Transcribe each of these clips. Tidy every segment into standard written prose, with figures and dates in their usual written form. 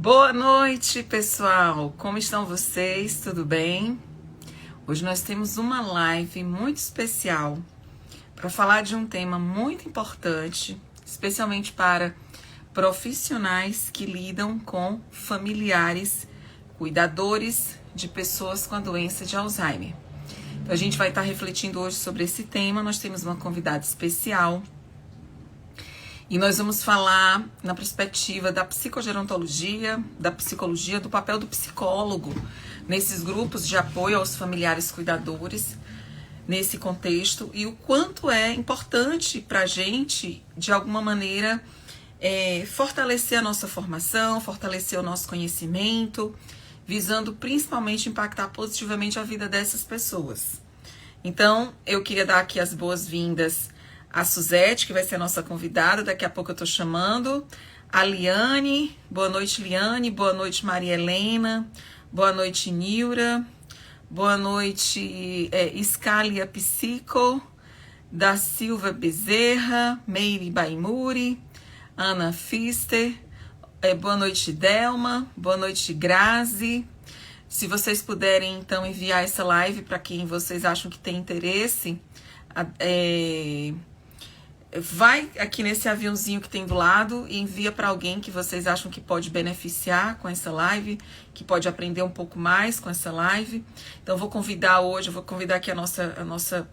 Boa noite, pessoal! Como estão vocês? Tudo bem? Hoje nós temos uma live muito especial para falar de um tema muito importante, especialmente para profissionais que lidam com familiares, cuidadores de pessoas com a doença de Alzheimer. Então, a gente vai estar refletindo hoje sobre esse tema. Nós temos uma convidada especial. E nós vamos falar na perspectiva da psicogerontologia, da psicologia, do papel do psicólogo nesses grupos de apoio aos familiares cuidadores, nesse contexto, e o quanto é importante para a gente, de alguma maneira, fortalecer a nossa formação, fortalecer o nosso conhecimento, visando principalmente impactar positivamente a vida dessas pessoas. Então, eu queria dar aqui as boas-vindas a Suzete, que vai ser a nossa convidada, daqui a pouco eu tô chamando. A Liane, boa noite, Liane. Boa noite, Maria Helena. Boa noite, Nilra. Boa noite, Scalia Psico. Da Silva Bezerra. Meire Baimuri. Ana Fister. Boa noite, Delma. Boa noite, Grazi. Se vocês puderem, então, enviar essa live para quem vocês acham que tem interesse, vai aqui nesse aviãozinho que tem do lado e envia para alguém que vocês acham que pode beneficiar com essa live, que pode aprender um pouco mais com essa live. Então, eu vou convidar aqui a nossa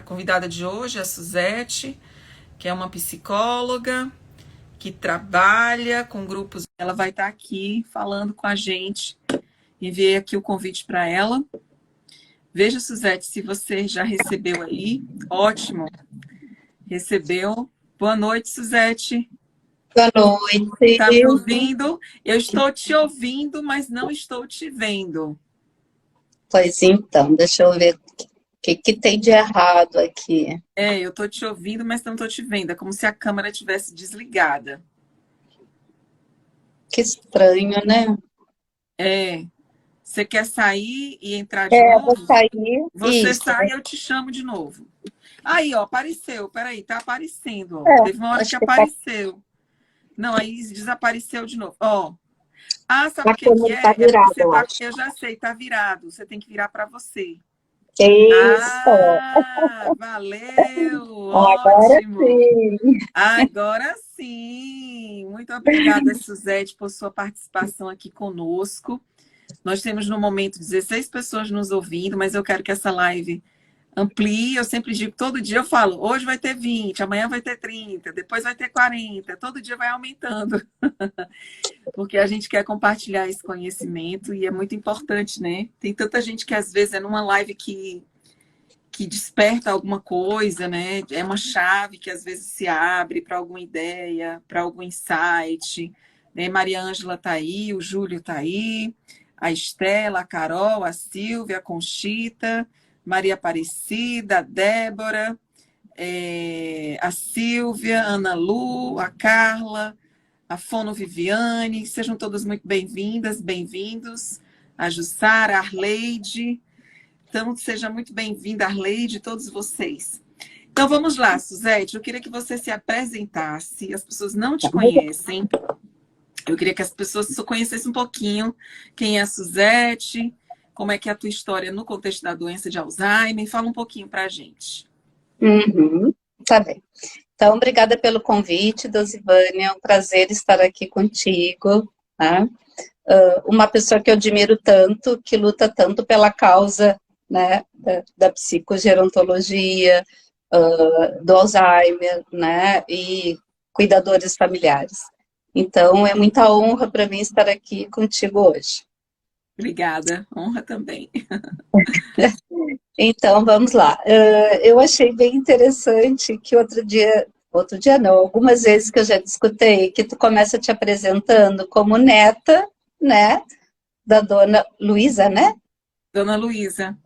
convidada de hoje, a Suzete, que é uma psicóloga que trabalha com grupos. Ela vai estar aqui falando com a gente. Enviei aqui o convite para ela. Veja, Suzete, se você já recebeu aí. Ótimo. Recebeu. Boa noite, Suzete. Boa noite. Tá me ouvindo? Eu estou te ouvindo, mas não estou te vendo. Pois então, deixa eu ver o que tem de errado aqui. Eu estou te ouvindo, mas não estou te vendo. É como se a câmera tivesse desligada. Que estranho, né? Você quer sair e entrar de novo? Vou sair. Você Isso. sai e eu te chamo de novo. Aí, ó, apareceu. Peraí, tá aparecendo. Ó. Teve uma hora que apareceu. Não, aí desapareceu de novo. Ó. Sabe o que é? Tá virado, Eu já sei, tá virado. Você tem que virar para você. Isso. Valeu. Agora Ótimo. sim. Agora sim. Muito obrigada, Suzete, por sua participação aqui conosco. Nós temos no momento 16 pessoas nos ouvindo, mas eu quero que essa live amplie. Eu sempre digo, todo dia eu falo, hoje vai ter 20, amanhã vai ter 30, depois vai ter 40, todo dia vai aumentando. Porque a gente quer compartilhar esse conhecimento e é muito importante, né? Tem tanta gente que às vezes é numa live que desperta alguma coisa, né? É uma chave que às vezes se abre para alguma ideia, para algum insight. Né? Maria Ângela está aí, o Júlio está aí, a Estela, a Carol, a Silvia, a Conchita, Maria Aparecida, a Débora, a Silvia, a Ana Lu, a Carla, a Fono Viviane, sejam todas muito bem-vindas, bem-vindos. A Jussara, a Arleide. Então, seja muito bem-vinda, Arleide, todos vocês. Então, vamos lá, Suzete. Eu queria que você se apresentasse. As pessoas não te conhecem. Eu queria que as pessoas conhecessem um pouquinho quem é a Suzete, como é que é a tua história no contexto da doença de Alzheimer. Fala um pouquinho para a gente. Tá bem. Então, obrigada pelo convite, Dosivânia. É um prazer estar aqui contigo. Né? Uma pessoa que eu admiro tanto, que luta tanto pela causa, né, da psicogerontologia, do Alzheimer, né, e cuidadores familiares. Então, é muita honra para mim estar aqui contigo hoje. Obrigada, honra também. Então, vamos lá. Eu achei bem interessante que outro dia não, algumas vezes que eu já escutei, que tu começa te apresentando como neta, né, da dona Luísa, né? Dona Luísa.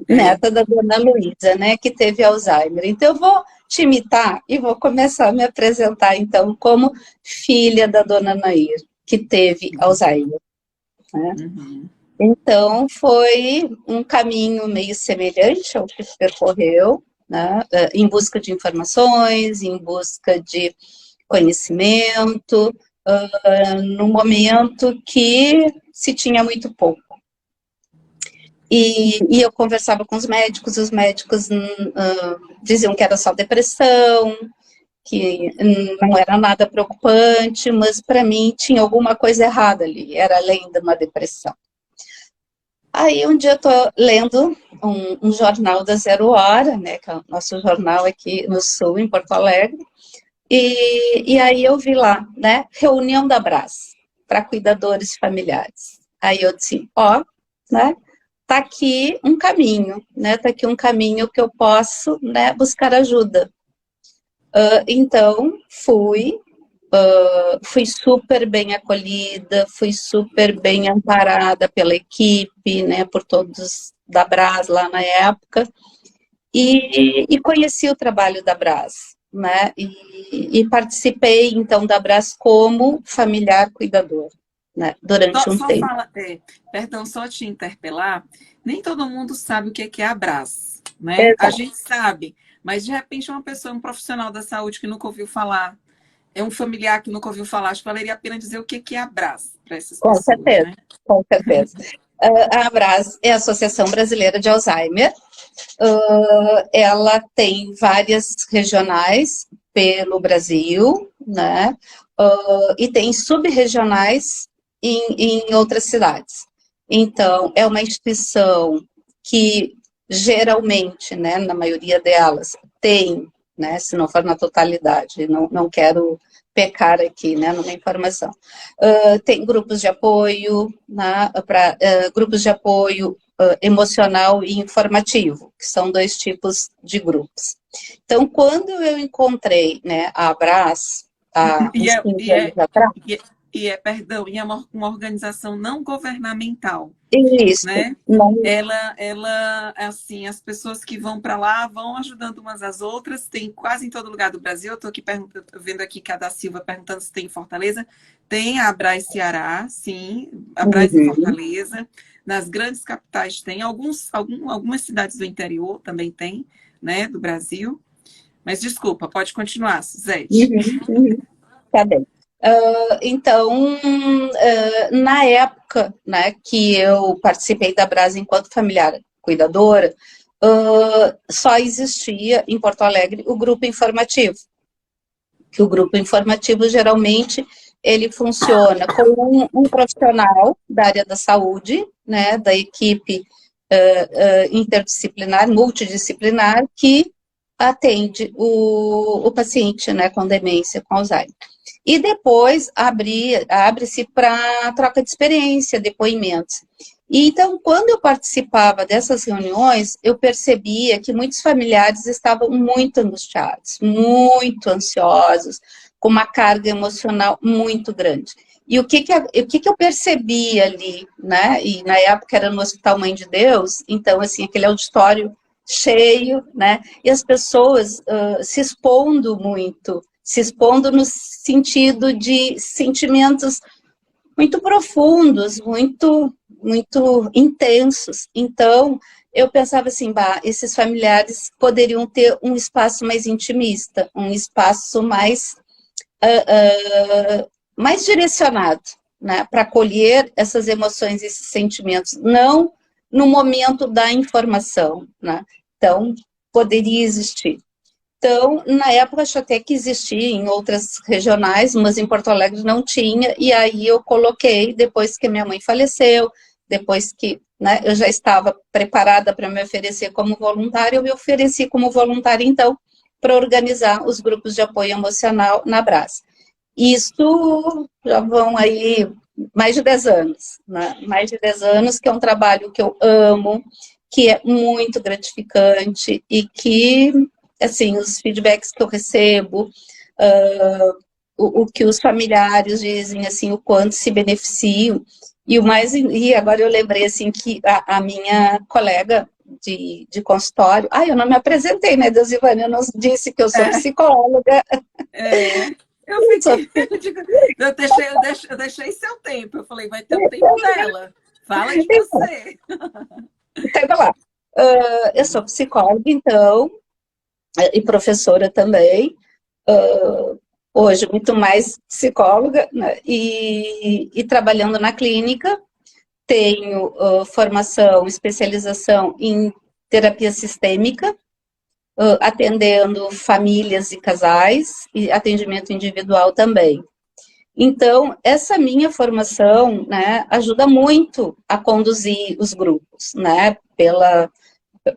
Neta da dona Luísa, né, que teve Alzheimer. Então, eu vou te imitar e vou começar a me apresentar, então, como filha da dona Nair, que teve Alzheimer. Né? Então, foi um caminho meio semelhante ao que percorreu, né, em busca de informações, em busca de conhecimento, no momento que se tinha muito pouco. E eu conversava com os médicos diziam que era só depressão, que não era nada preocupante, mas para mim tinha alguma coisa errada ali, era além de uma depressão. Aí um dia eu estou lendo um jornal da Zero Hora, né, que é o nosso jornal aqui no Sul, em Porto Alegre, e aí eu vi lá, né, reunião da Brás, para cuidadores familiares. Aí eu disse, ó, né, tá aqui um caminho, né, tá aqui um caminho que eu posso, né, buscar ajuda. Então, fui super bem acolhida, fui super bem amparada pela equipe, né, por todos da Brás lá na época, e conheci o trabalho da Brás, né, e participei, então, da Brás como familiar cuidador, né, durante um Só tempo. fala, perdão, só te interpelar, nem todo mundo sabe o que é abraço, né? A Exato, gente sabe, mas de repente uma pessoa, um profissional da saúde que nunca ouviu falar, é um familiar que nunca ouviu falar, acho que valeria a pena dizer o que é abraço para essas com pessoas, certeza, né? com certeza. A Abras é a Associação Brasileira de Alzheimer. Ela tem várias regionais pelo Brasil, né? E tem sub-regionais em outras cidades. Então, é uma instituição que geralmente, né, na maioria delas, tem, né, se não for na totalidade, não quero pecar aqui, né, numa informação. Tem grupos de apoio, né, grupos de apoio emocional e informativo, que são dois tipos de grupos. Então, quando eu encontrei, né, a Abras, há E uns é, 15 e anos é, atrás, perdão, e é uma organização não governamental, isso, né? não, Assim, as pessoas que vão para lá vão ajudando umas às outras, tem quase em todo lugar do Brasil. Eu estou aqui vendo aqui que a da Silva perguntando se tem em Fortaleza. Tem a Abras Ceará, sim, a Abras em uhum. Fortaleza. Nas grandes capitais tem, algumas cidades do interior também tem, né, do Brasil. Mas desculpa, pode continuar, Suzete. Uhum. Tá bem. Então, na época, né, que eu participei da Brasa enquanto familiar cuidadora, só existia em Porto Alegre o grupo informativo. Que o grupo informativo geralmente ele funciona com um profissional da área da saúde, né, da equipe interdisciplinar, multidisciplinar, que atende o paciente, né, com demência, com Alzheimer. E depois abre-se para troca de experiência, depoimentos. E então, quando eu participava dessas reuniões, eu percebia que muitos familiares estavam muito angustiados, muito ansiosos, com uma carga emocional muito grande. E o que eu percebi ali, né? E na época era no Hospital Mãe de Deus, então, assim, aquele auditório cheio, né? E as pessoas se expondo muito, se expondo no sentido de sentimentos muito profundos, muito intensos. Então, eu pensava assim, bah, esses familiares poderiam ter um espaço mais intimista, um espaço mais direcionado, né, para acolher essas emoções, esses sentimentos, não no momento da informação, né? Então, poderia existir. Então, na época, acho até que existia em outras regionais, mas em Porto Alegre não tinha, e aí eu coloquei, depois que minha mãe faleceu, depois que, né, eu já estava preparada para me oferecer como voluntária, eu me ofereci como voluntária, então, para organizar os grupos de apoio emocional na Brás. Isso já vão aí mais de 10 anos, né? Mais de 10 anos, que é um trabalho que eu amo, que é muito gratificante e que, assim, os feedbacks que eu recebo, o que os familiares dizem, assim, o quanto se beneficiam. E agora eu lembrei, assim, que a minha colega de consultório, eu não me apresentei, né, Deusivânia, eu não disse que eu sou É, psicóloga, é. Eu sou fiquei. Eu deixei seu tempo. Eu falei, vai ter o tempo dela. Fala de você. Pega lá. Eu sou psicóloga, então, e professora também. hoje muito mais psicóloga, né, e trabalhando na clínica. Tenho formação, especialização em terapia sistêmica, atendendo famílias e casais, e atendimento individual também. Então, essa minha formação, né, ajuda muito a conduzir os grupos, né,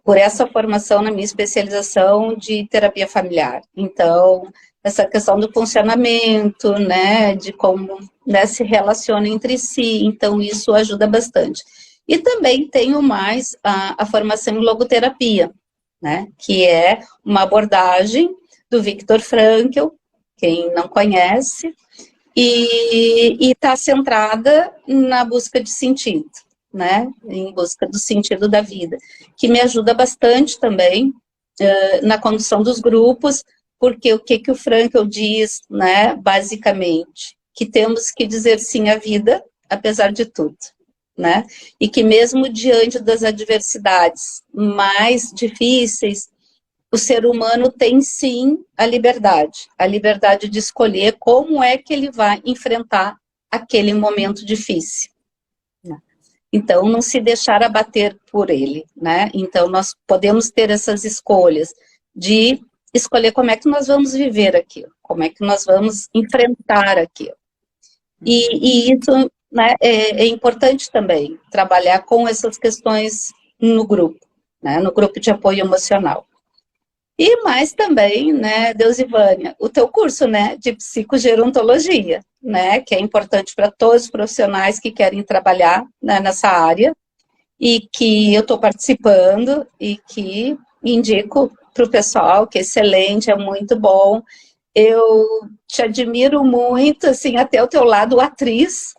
por essa formação na minha especialização de terapia familiar. Então, essa questão do funcionamento, né, de como, né, se relaciona entre si, então isso ajuda bastante. E também tenho mais a formação em logoterapia, né, que é uma abordagem do Viktor Frankl, quem não conhece, e está centrada na busca de sentido, né, em busca do sentido da vida, que me ajuda bastante também na condução dos grupos, porque o que o Frankl diz, né, basicamente, que temos que dizer sim à vida, apesar de tudo, né, e que mesmo diante das adversidades mais difíceis, o ser humano tem sim a liberdade de escolher como é que ele vai enfrentar aquele momento difícil. Então, não se deixar abater por ele, né? Então, nós podemos ter essas escolhas de escolher como é que nós vamos viver aquilo, como é que nós vamos enfrentar aquilo. E isso, né, é importante também, trabalhar com essas questões no grupo, né, no grupo de apoio emocional. E mais também, né, Deusivânia, o teu curso, né, de psicogerontologia, né, que é importante para todos os profissionais que querem trabalhar, né, nessa área, e que eu estou participando e que indico para o pessoal, que é excelente, é muito bom. Eu te admiro muito, assim, até o teu lado atriz,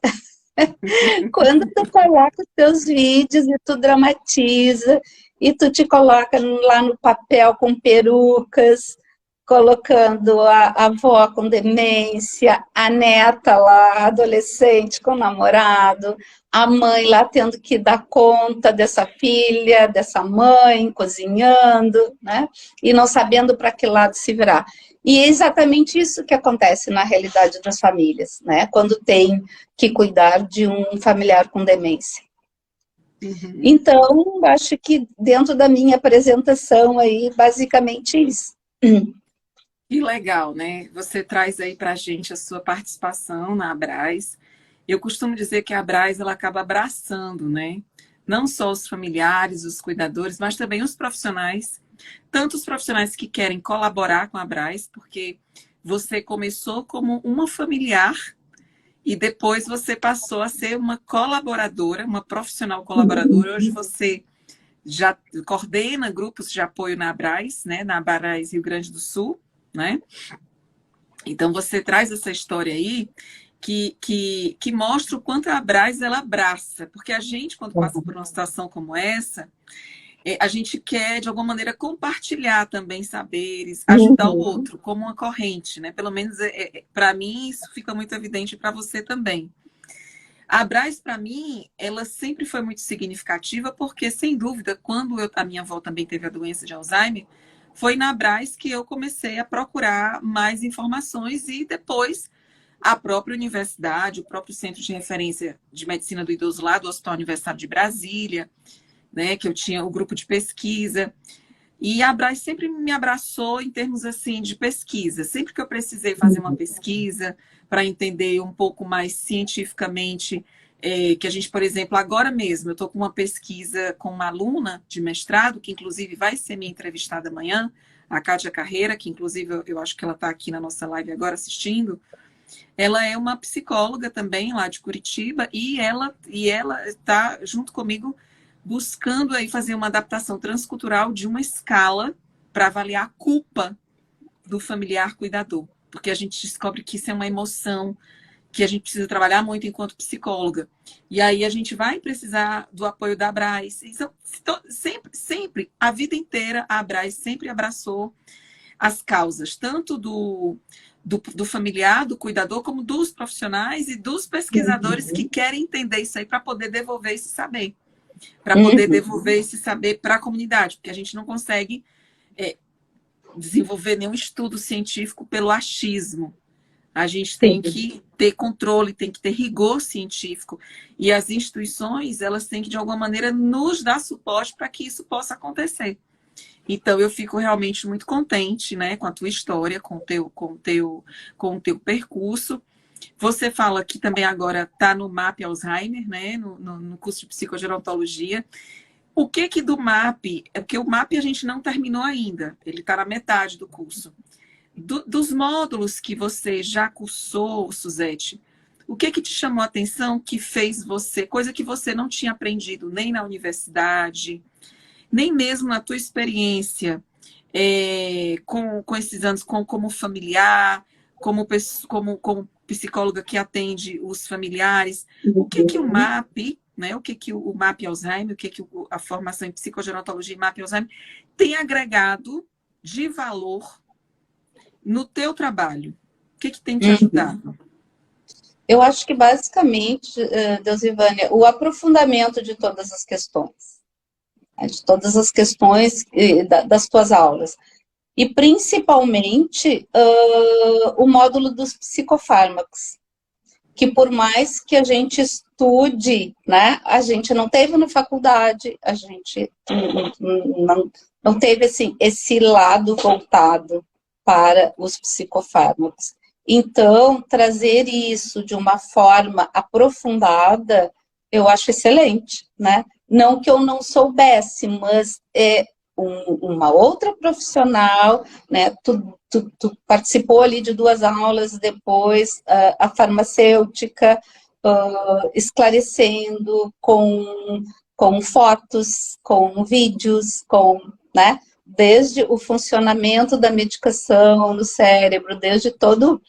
quando tu coloca os teus vídeos e tu dramatiza, e tu te coloca lá no papel com perucas, colocando a avó com demência, a neta lá, adolescente com namorado, a mãe lá tendo que dar conta dessa filha, dessa mãe, cozinhando, né? E não sabendo para que lado se virar. E é exatamente isso que acontece na realidade das famílias, né? Quando tem que cuidar de um familiar com demência. Uhum. Então, acho que dentro da minha apresentação aí, basicamente isso. Que legal, né? Você traz aí para a gente a sua participação na Abras. Eu costumo dizer que a Abras, ela acaba abraçando, né? Não só os familiares, os cuidadores, mas também os profissionais. Tanto os profissionais que querem colaborar com a Abras, porque você começou como uma familiar e depois você passou a ser uma colaboradora, uma profissional colaboradora. Hoje você já coordena grupos de apoio na Abras, né? Na Abras Rio Grande do Sul, né? Então você traz essa história aí que mostra o quanto a Abras ela abraça, porque a gente, quando passa por uma situação como essa, a gente quer, de alguma maneira, compartilhar também saberes, ajudar o outro, como uma corrente, né? Pelo menos, para mim, isso fica muito evidente para você também. A Abras, para mim, ela sempre foi muito significativa, porque, sem dúvida, quando a minha avó também teve a doença de Alzheimer, foi na Abras que eu comecei a procurar mais informações e depois a própria universidade, o próprio Centro de Referência de Medicina do Idoso lá do Hospital Universitário de Brasília, né, que eu tinha o grupo de pesquisa. E a Abras sempre me abraçou em termos assim de pesquisa. Sempre que eu precisei fazer uma pesquisa para entender um pouco mais cientificamente, que a gente, por exemplo, agora mesmo, eu estou com uma pesquisa com uma aluna de mestrado, que inclusive vai ser minha entrevistada amanhã, a Kátia Carreira, que inclusive eu acho que ela está aqui na nossa live agora assistindo. Ela é uma psicóloga também lá de Curitiba e ela está junto comigo buscando aí fazer uma adaptação transcultural de uma escala para avaliar a culpa do familiar cuidador, porque a gente descobre que isso é uma emoção que a gente precisa trabalhar muito enquanto psicóloga. E aí a gente vai precisar do apoio da Abras. Então, sempre, a vida inteira, a Abras sempre abraçou as causas, tanto do familiar, do cuidador, como dos profissionais e dos pesquisadores que querem entender isso aí para poder devolver esse saber. Para poder devolver esse saber para a comunidade, porque a gente não consegue desenvolver nenhum estudo científico pelo achismo. A gente tem Sim. que ter controle, tem que ter rigor científico. E as instituições, elas têm que, de alguma maneira, nos dar suporte para que isso possa acontecer. Então, eu fico realmente muito contente, né, com a tua história, com o teu percurso. Você fala que também agora está no MAP Alzheimer, né, no curso de psicogerontologia. O que que do MAP? É porque o MAP a gente não terminou ainda, ele está na metade do curso. Dos módulos que você já cursou, Suzete, o que que te chamou a atenção que fez você, coisa que você não tinha aprendido nem na universidade, nem mesmo na tua experiência com esses anos como familiar, como psicóloga que atende os familiares, o que que o MAP, né, o que que o MAP Alzheimer, o que que a formação em psicogerontologia e MAP Alzheimer tem agregado de valor no teu trabalho? O que que tem te Uhum. ajudado? Eu acho que basicamente, Deusivânia, o aprofundamento de todas as questões, né, de todas as questões das tuas aulas. E principalmente o módulo dos psicofármacos, que por mais que a gente estude, né, a gente não teve na faculdade, a gente não teve assim, esse lado voltado para os psicofármacos. Então, trazer isso de uma forma aprofundada, eu acho excelente, né? Não que eu não soubesse, mas uma outra profissional, né? Tu participou ali de 2 aulas, depois a farmacêutica esclarecendo com fotos, com vídeos, né? Desde o funcionamento da medicação no cérebro, desde todo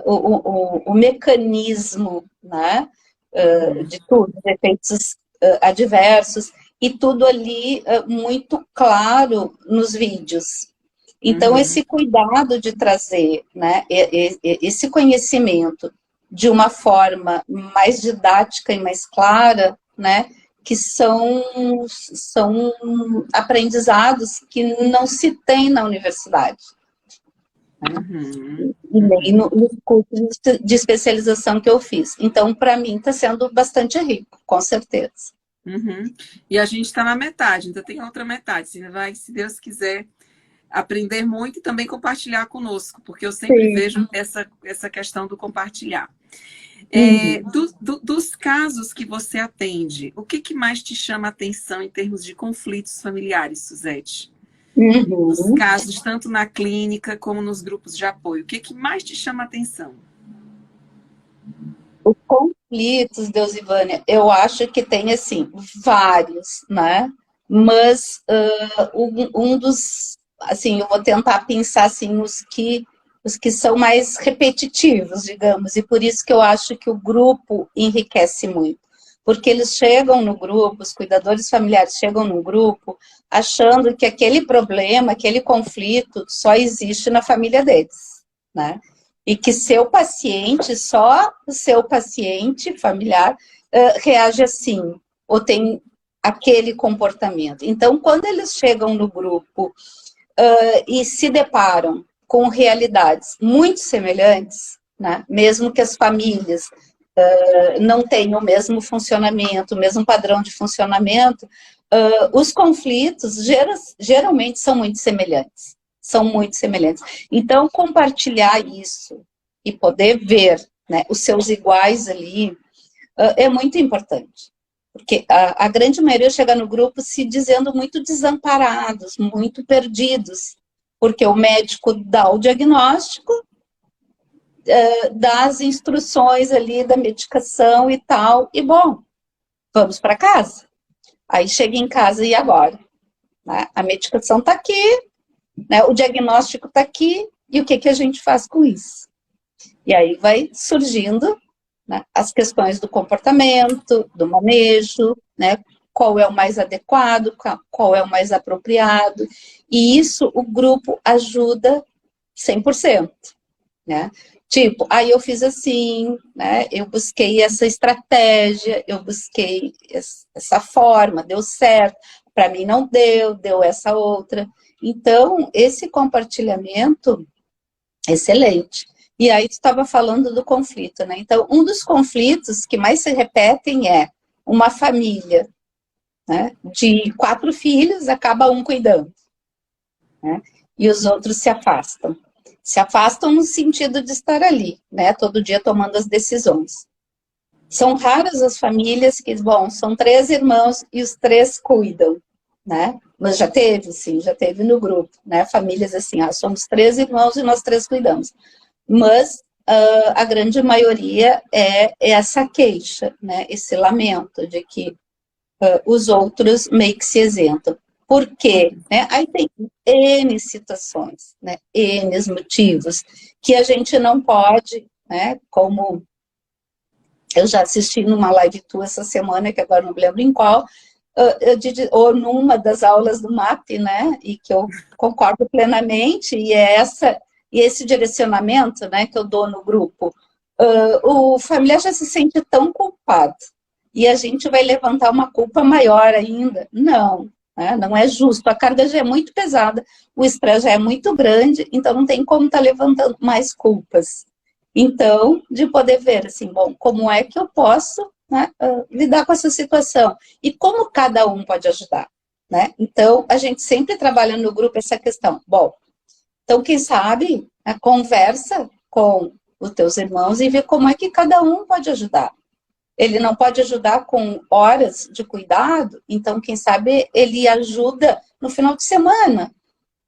o mecanismo, né? De tudo, os efeitos adversos, e tudo ali muito claro nos vídeos. Então, Uhum. esse cuidado de trazer, né, esse conhecimento de uma forma mais didática e mais clara, né, que são aprendizados que não se tem na universidade, né, Uhum. e nem Uhum. nos cursos de especialização que eu fiz. Então, para mim, está sendo bastante rico, com certeza. Uhum. E a gente está na metade, ainda tem outra metade. Você vai, se Deus quiser, aprender muito e também compartilhar conosco, porque eu sempre Sim. vejo essa questão do compartilhar. Uhum. Dos casos que você atende, o que, que mais te chama a atenção em termos de conflitos familiares, Suzete? Dos Uhum. casos, tanto na clínica como nos grupos de apoio, o que, que mais te chama a atenção? Os conflitos, Deusivânia, eu acho que tem, assim, vários, né? Mas um dos, assim, eu vou tentar pensar, assim, os que são mais repetitivos, digamos, e por isso que eu acho que o grupo enriquece muito. Porque eles chegam no grupo, os cuidadores familiares chegam no grupo, achando que aquele problema, aquele conflito só existe na família deles, né? E que só o seu paciente familiar reage assim, ou tem aquele comportamento. Então, quando eles chegam no grupo e se deparam com realidades muito semelhantes, né, mesmo que as famílias não tenham o mesmo funcionamento, o mesmo padrão de funcionamento, os conflitos geralmente são muito semelhantes. São muito semelhantes. Então, compartilhar isso e poder ver, né, os seus iguais ali é muito importante. Porque a grande maioria chega no grupo se dizendo muito desamparados, muito perdidos, porque o médico dá o diagnóstico, dá as instruções ali da medicação e tal, e bom, vamos para casa. Aí chega em casa e agora? Né? A medicação está aqui, né? O diagnóstico está aqui, e o que, que a gente faz com isso? E aí vai surgindo, né, as questões do comportamento, do manejo, né, qual é o mais adequado, qual é o mais apropriado, e isso o grupo ajuda 100%, né? Tipo, aí eu fiz assim, né, eu busquei essa estratégia, eu busquei essa forma, deu certo, para mim não deu essa outra. Então, esse compartilhamento, excelente. E aí tu estava falando do conflito, né? Então, um dos conflitos que mais se repetem é uma família, né, de 4 filhos, acaba um cuidando, né? E os outros se afastam. Se afastam no sentido de estar ali, né? Todo dia tomando as decisões. São raras as famílias que, bom, são 3 irmãos e os 3 cuidam, né? Mas já teve, sim, já teve no grupo, né? Famílias assim, somos 3 irmãos e nós 3 cuidamos. Mas a grande maioria é essa queixa, né? Esse lamento de que os outros meio que se isentam. Por quê? Né? Aí tem N situações, né? N motivos que a gente não pode, né? Como eu já assisti numa live tua essa semana, que agora não me lembro em qual, ou numa das aulas do MAP, né? E que eu concordo plenamente, e esse direcionamento, né, que eu dou no grupo. O familiar já se sente tão culpado, e a gente vai levantar uma culpa maior ainda. Não, né, não é justo. A carga já é muito pesada, o estresse já é muito grande, então não tem como estar levantando mais culpas. Então, de poder ver, assim, bom, como é que eu posso, né, lidar com essa situação? E como cada um pode ajudar, né? Então, a gente sempre trabalha no grupo essa questão. Bom, então, quem sabe, conversa com os teus irmãos e vê como é que cada um pode ajudar. Ele não pode ajudar com horas de cuidado, então, quem sabe, ele ajuda no final de semana.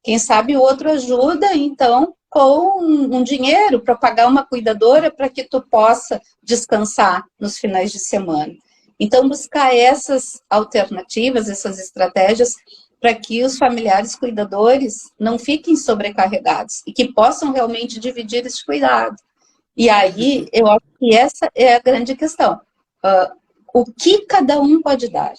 Quem sabe o outro ajuda, então, com um dinheiro para pagar uma cuidadora para que tu possa descansar nos finais de semana. Então, buscar essas alternativas, essas estratégias, para que os familiares cuidadores não fiquem sobrecarregados e que possam realmente dividir esse cuidado. E aí, eu acho que essa é a grande questão. O que cada um pode dar?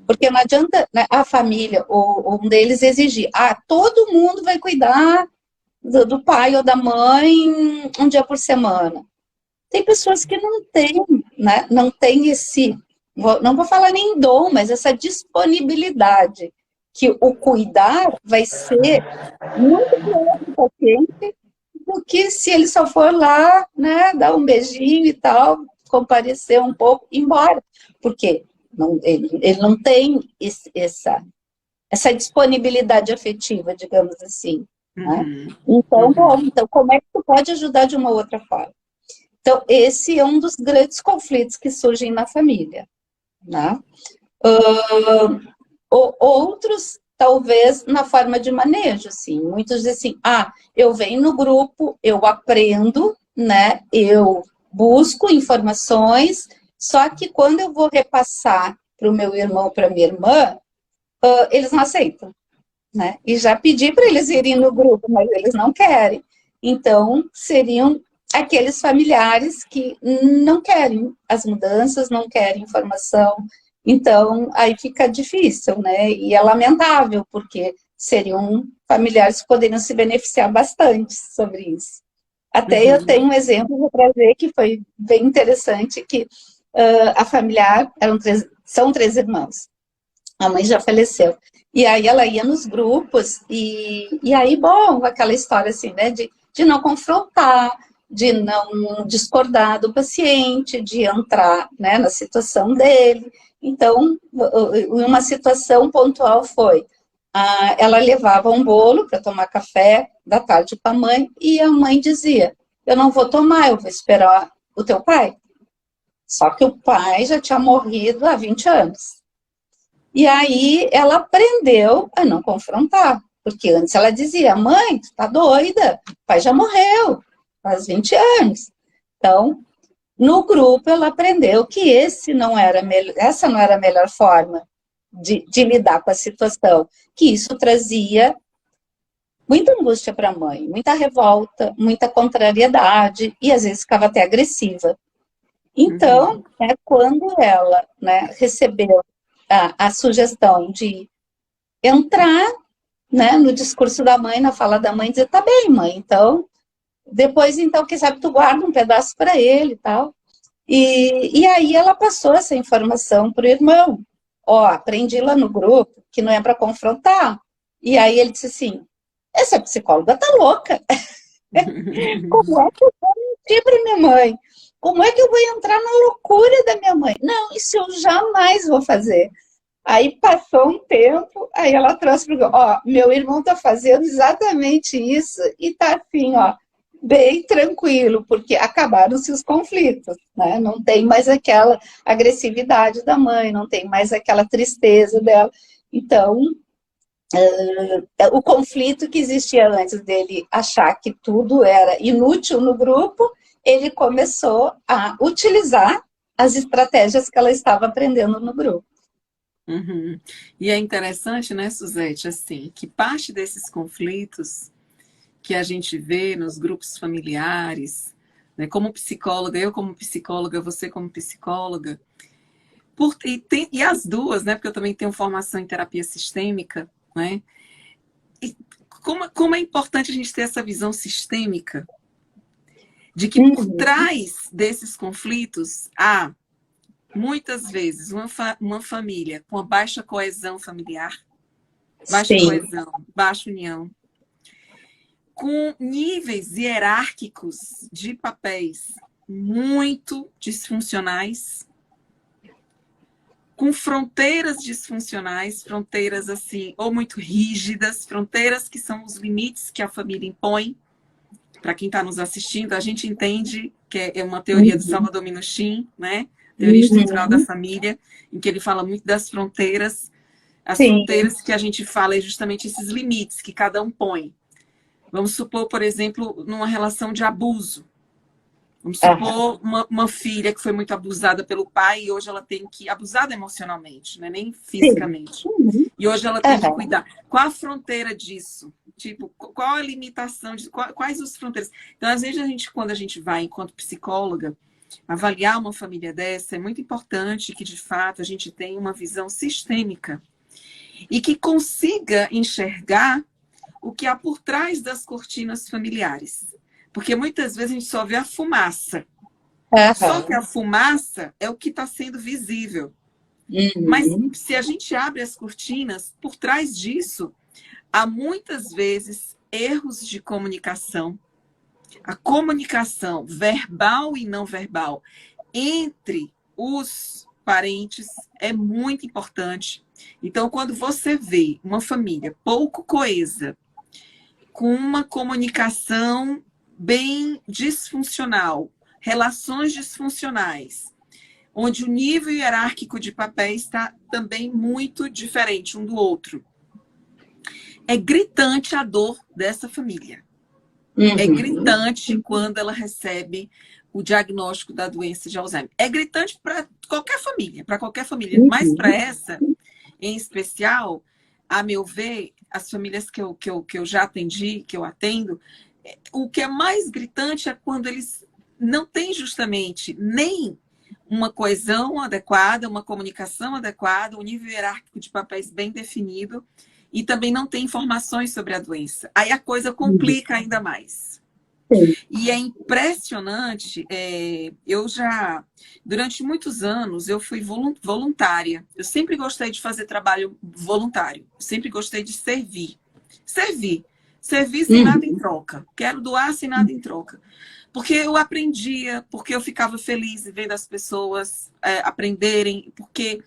Porque não adianta, né, a família ou um deles exigir, todo mundo vai cuidar do pai ou da mãe um dia por semana. Tem pessoas que não têm, né, não tem esse, não vou falar nem dom, mas essa disponibilidade, que o cuidar vai ser muito pior para o paciente do que se ele só for lá, né, dar um beijinho e tal, comparecer um pouco e ir embora. Por quê? Ele não tem essa disponibilidade afetiva, digamos assim. Né? Então, bom, então, como é que tu pode ajudar de uma outra forma? Então, esse é um dos grandes conflitos que surgem na família. Né? Outros, talvez, na forma de manejo. Assim. Muitos dizem assim, eu venho no grupo, eu aprendo, né? Eu busco informações, só que quando eu vou repassar para o meu irmão, para a minha irmã, eles não aceitam, né? E já pedi para eles irem no grupo, mas eles não querem. Então, seriam aqueles familiares que não querem as mudanças, não querem informação. Então, aí fica difícil, né? E é lamentável, porque seriam familiares que poderiam se beneficiar bastante sobre isso. Até eu tenho um exemplo, vou trazer, que foi bem interessante, que a familiar, são 3 irmãos. A mãe já faleceu. E aí ela ia nos grupos, e aí, bom, aquela história assim, né, de não confrontar, de não discordar do paciente, de entrar, né, na situação dele. Então, uma situação pontual foi, ela levava um bolo para tomar café da tarde com a mãe, e a mãe dizia, eu não vou tomar, eu vou esperar o teu pai. Só que o pai já tinha morrido há 20 anos. E aí ela aprendeu a não confrontar, porque antes ela dizia, mãe, tu tá doida, o pai já morreu, faz 20 anos. Então, no grupo ela aprendeu que essa não era a melhor forma de lidar com a situação, que isso trazia muita angústia para a mãe, muita revolta, muita contrariedade, e às vezes ficava até agressiva. Então, quando ela, né, recebeu a sugestão de entrar, né, no discurso da mãe, na fala da mãe, dizer, tá bem, mãe, então, depois, então, quem sabe tu guarda um pedaço para ele e tal. E aí ela passou essa informação para o irmão. Aprendi lá no grupo que não é para confrontar. E aí ele disse assim, essa psicóloga tá louca. Como é que eu vou mentir para minha mãe? Como é que eu vou entrar na loucura da minha mãe? Não, isso eu jamais vou fazer. Aí passou um tempo, aí ela trouxe para ó, meu irmão está fazendo exatamente isso e tá assim, ó, bem tranquilo, porque acabaram-se os conflitos, né? Não tem mais aquela agressividade da mãe, não tem mais aquela tristeza dela. Então, o conflito que existia antes dele achar que tudo era inútil no grupo, ele começou a utilizar as estratégias que ela estava aprendendo no grupo. Uhum. E é interessante, né, Suzete, assim, que parte desses conflitos que a gente vê nos grupos familiares, né, como psicóloga, eu como psicóloga, você como psicóloga, e as duas, né, porque eu também tenho formação em terapia sistêmica, né, e como é importante a gente ter essa visão sistêmica de que por trás desses conflitos há, muitas vezes, uma família com a baixa coesão familiar, baixa Sim. coesão, baixa união, com níveis hierárquicos de papéis muito disfuncionais, com fronteiras disfuncionais, fronteiras assim, ou muito rígidas, fronteiras que são os limites que a família impõe. Para quem está nos assistindo, a gente entende que é uma teoria do Salvador Minuchin, né? Teoria estrutural da família, em que ele fala muito das fronteiras. As Sim. fronteiras que a gente fala é justamente esses limites que cada um põe. Vamos supor, por exemplo, numa relação de abuso. Vamos supor uma filha que foi muito abusada pelo pai e hoje ela tem que... Abusada emocionalmente, né? Nem fisicamente. E hoje ela tem que cuidar. Qual a fronteira disso? Tipo, qual a limitação? Quais as fronteiras? Então, às vezes, quando a gente vai, enquanto psicóloga, avaliar uma família dessa, é muito importante que, de fato, a gente tenha uma visão sistêmica e que consiga enxergar o que há por trás das cortinas familiares. Porque muitas vezes a gente só vê a fumaça. Só que a fumaça é o que está sendo visível. Mas se a gente abre as cortinas, por trás disso, há muitas vezes erros de comunicação. A comunicação verbal e não verbal entre os parentes é muito importante. Então, quando você vê uma família pouco coesa, com uma comunicação bem disfuncional, relações disfuncionais, onde o nível hierárquico de papéis está também muito diferente um do outro. É gritante a dor dessa família. É gritante quando ela recebe o diagnóstico da doença de Alzheimer. É gritante para qualquer família, mas para essa, em especial, a meu ver, as famílias que eu já atendi, que eu atendo, o que é mais gritante é quando eles não têm justamente nem uma coesão adequada, uma comunicação adequada, um nível hierárquico de papéis bem definido e também não tem informações sobre a doença. Aí a coisa complica ainda mais. E é impressionante, durante muitos anos, eu fui voluntária. Eu sempre gostei de fazer trabalho voluntário, sempre gostei de servir. Servir sem nada em troca. Quero doar sem nada em troca. Porque eu aprendia, porque eu ficava feliz vendo as pessoas aprenderem, porque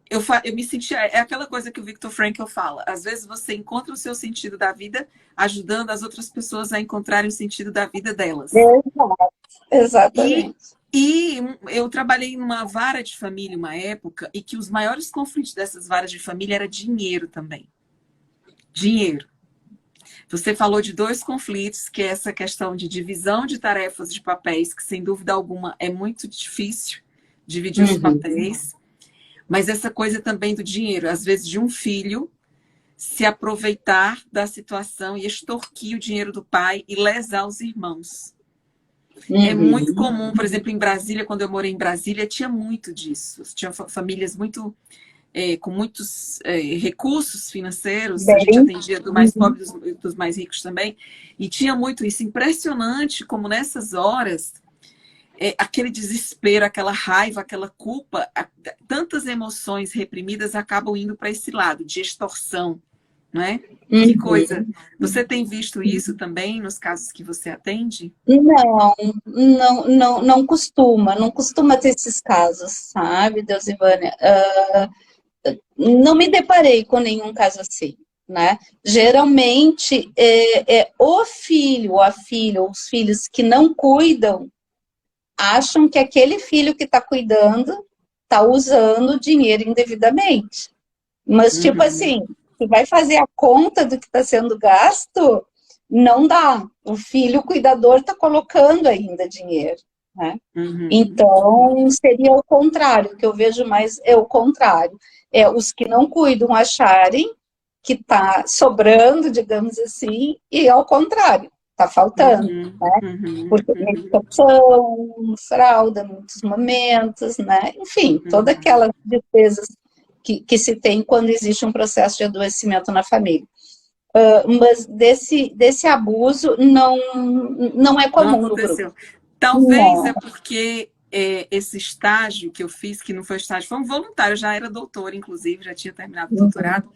eu me sentia... É aquela coisa que o Viktor Frankl fala. Às vezes você encontra o seu sentido da vida ajudando as outras pessoas a encontrarem o sentido da vida delas. Exatamente. E eu trabalhei numa vara de família uma época e que os maiores conflitos dessas varas de família era dinheiro também. Dinheiro. Você falou de dois conflitos, que é essa questão de divisão de tarefas de papéis, que sem dúvida alguma é muito difícil dividir os papéis, mas essa coisa também do dinheiro, às vezes de um filho se aproveitar da situação e extorquir o dinheiro do pai e lesar os irmãos. É muito comum, por exemplo, em Brasília, quando eu morei em Brasília, tinha muito disso. Tinha famílias muito... com muitos recursos financeiros, a gente atendia do mais pobre dos mais ricos também, e tinha muito isso. Impressionante como nessas horas, aquele desespero, aquela raiva, aquela culpa, tantas emoções reprimidas acabam indo para esse lado de extorsão, não é? Que Uhum. coisa. Você tem visto isso também nos casos que você atende? Não, não costuma ter esses casos, sabe, Deusivânia? Não me deparei com nenhum caso assim, né? Geralmente é o filho ou a filha, ou os filhos que não cuidam, acham que aquele filho que está cuidando está usando o dinheiro indevidamente. Mas, tipo Uhum, assim, se vai fazer a conta do que está sendo gasto, não dá. O filho o cuidador está colocando ainda dinheiro, né? uhum, Então, seria o contrário, o que eu vejo mais é o contrário. É os que não cuidam acharem que está sobrando, digamos assim, e ao contrário, está faltando, uhum, né? uhum, Porque uhum, medicação, fralda, em muitos momentos, né? Enfim, todas uhum. aquelas despesas que se tem quando existe um processo de adoecimento na família. Mas desse abuso não é Não comum no grupo. aconteceu. Talvez é Não. porque esse estágio que eu fiz, que não foi estágio, foi um voluntário, eu já era doutora, inclusive, já tinha terminado o Uhum. doutorado,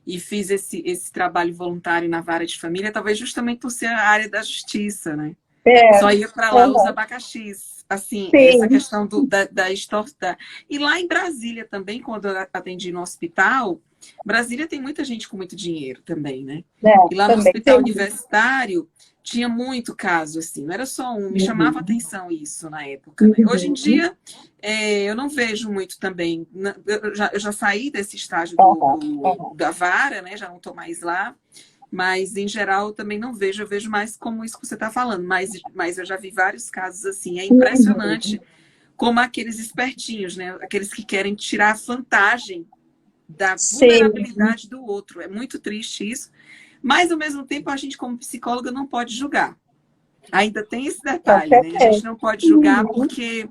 e fiz esse trabalho voluntário na vara de família, talvez justamente por ser a área da justiça, né? É, Só ia para lá os abacaxis. Assim, essa sim, questão da extorta. E lá em Brasília também, quando eu atendi no hospital, Brasília tem muita gente com muito dinheiro também, né? né, E lá no também hospital tem. universitário tinha muito caso, assim, não era só um, me chamava Uhum. atenção isso na época, né? Hoje em Uhum. dia, eu não vejo muito também, eu já saí desse estágio Aham, aham. da vara, né? Já não estou mais lá, mas em geral eu também não vejo, eu vejo mais como isso que você está falando, mas eu já vi vários casos assim, é Uhum. impressionante como aqueles espertinhos, né? Aqueles que querem tirar a vantagem da Sim, vulnerabilidade do outro. É muito triste isso, mas ao mesmo tempo a gente como psicóloga não pode julgar. Ainda tem esse com detalhe, né? A certeza. gente não pode julgar Uhum. porque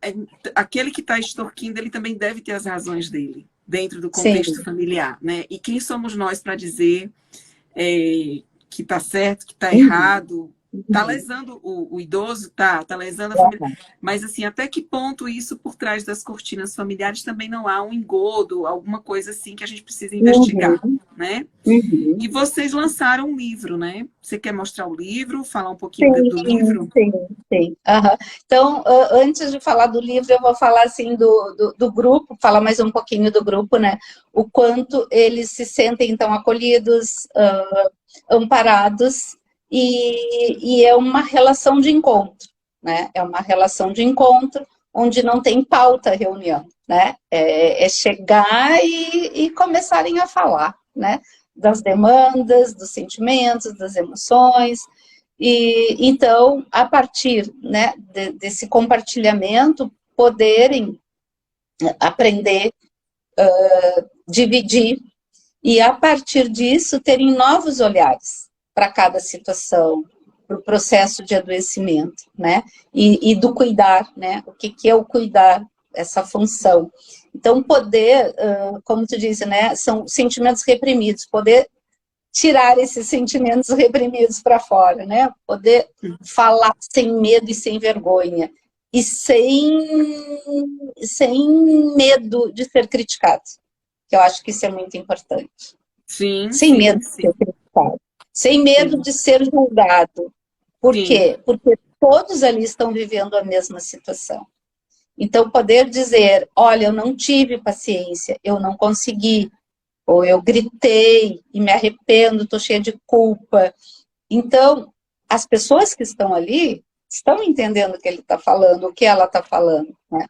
é, aquele que está extorquindo, ele também deve ter as razões dele dentro do contexto Sim. familiar, né? E quem somos nós para dizer que está certo, que está Uhum. errado, está Uhum. lesando o idoso, tá lesando a família. Mas assim, até que ponto isso por trás das cortinas familiares também não há um engodo, alguma coisa assim que a gente precisa investigar, Uhum. né? Uhum. E vocês lançaram um livro, né? Você quer mostrar o livro, falar um pouquinho do Sim, livro? sim, sim. Aham. Então, antes de falar do livro, eu vou falar assim do grupo, falar mais um pouquinho do grupo, né? O quanto eles se sentem então acolhidos, amparados, e é uma relação de encontro, né? É uma relação de encontro onde não tem pauta a reunião, né? É chegar e começarem a falar, né? Das demandas, dos sentimentos, das emoções. E então, a partir, né, desse compartilhamento, poderem aprender, dividir e a partir disso terem novos olhares para cada situação, para o processo de adoecimento, né? E do cuidar, né? O que é o cuidar, essa função. Então, poder, como tu disse, né? São sentimentos reprimidos, poder tirar esses sentimentos reprimidos para fora, né? Poder falar sem medo e sem vergonha. E sem medo de ser criticado, que eu acho que isso é muito importante. Sim, Sem medo sim, de ser sim, criticado. Sem medo sim, de ser julgado. Por sim. quê? Porque todos ali estão vivendo a mesma situação. Então, poder dizer, olha, eu não tive paciência, eu não consegui, ou eu gritei e me arrependo, estou cheia de culpa. Então, as pessoas que estão ali estão entendendo o que ele está falando, o que ela está falando, né?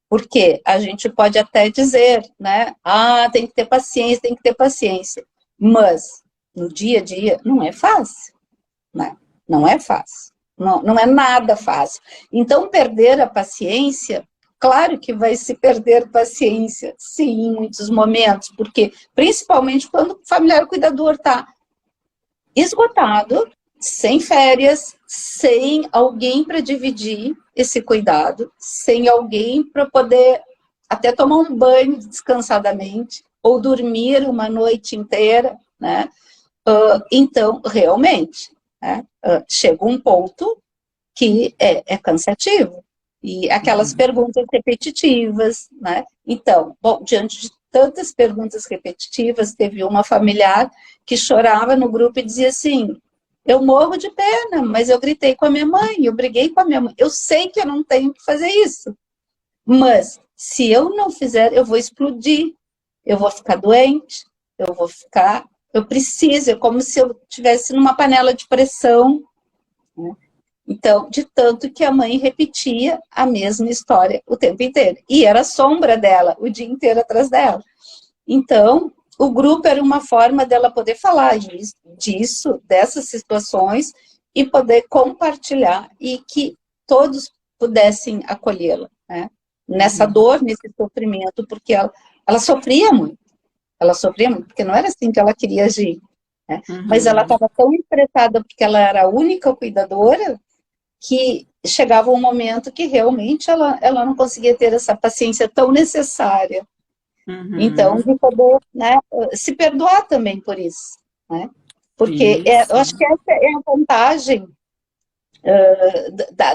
Porque a gente pode até dizer, né? Ah, tem que ter paciência, tem que ter paciência. Mas no dia a dia não é fácil, né? Não é fácil. Não é nada fácil. Então, perder a paciência, claro que vai se perder paciência, sim, em muitos momentos, porque principalmente quando o familiar cuidador está esgotado, sem férias, sem alguém para dividir esse cuidado, sem alguém para poder até tomar um banho descansadamente ou dormir uma noite inteira, né? Então, realmente, né? Chega um ponto que é cansativo. E aquelas Uhum. perguntas repetitivas, né? Então, bom, diante de tantas perguntas repetitivas. Teve uma familiar que chorava no grupo e dizia assim: eu morro de pena, mas eu gritei com a minha mãe, eu briguei com a minha mãe, eu sei que eu não tenho que fazer isso, mas se eu não fizer, eu vou explodir, eu vou ficar doente, eu preciso, é como se eu estivesse numa panela de pressão, né? Então, de tanto que a mãe repetia a mesma história o tempo inteiro. E era a sombra dela, o dia inteiro atrás dela. Então, o grupo era uma forma dela poder falar disso, dessas situações, e poder compartilhar, e que todos pudessem acolhê-la, né? Nessa dor, nesse sofrimento, porque ela sofria muito. Ela sofria muito, porque não era assim que ela queria agir, né? Mas ela estava tão estressada, porque ela era a única cuidadora, que chegava um momento que realmente ela não conseguia ter essa paciência tão necessária. Então, de poder, né, se perdoar também por isso, né? Porque eu acho que essa é a vantagem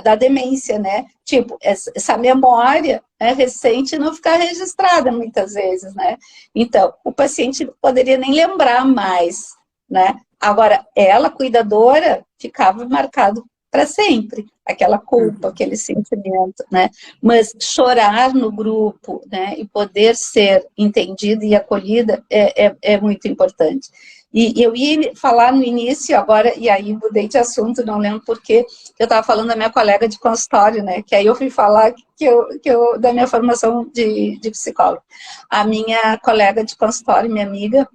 da demência, né? Tipo, essa memória, né, recente não ficar registrada muitas vezes, né? Então, o paciente poderia nem lembrar mais, né? Agora, ela, cuidadora, ficava marcado para sempre, aquela culpa, aquele sentimento, né? Mas chorar no grupo, né, e poder ser entendida e acolhida é muito importante. E eu ia falar no início agora, e aí mudei de assunto, não lembro porquê, eu estava falando da minha colega de consultório, né, que aí eu fui falar da minha formação de psicóloga. A minha colega de consultório, minha amiga,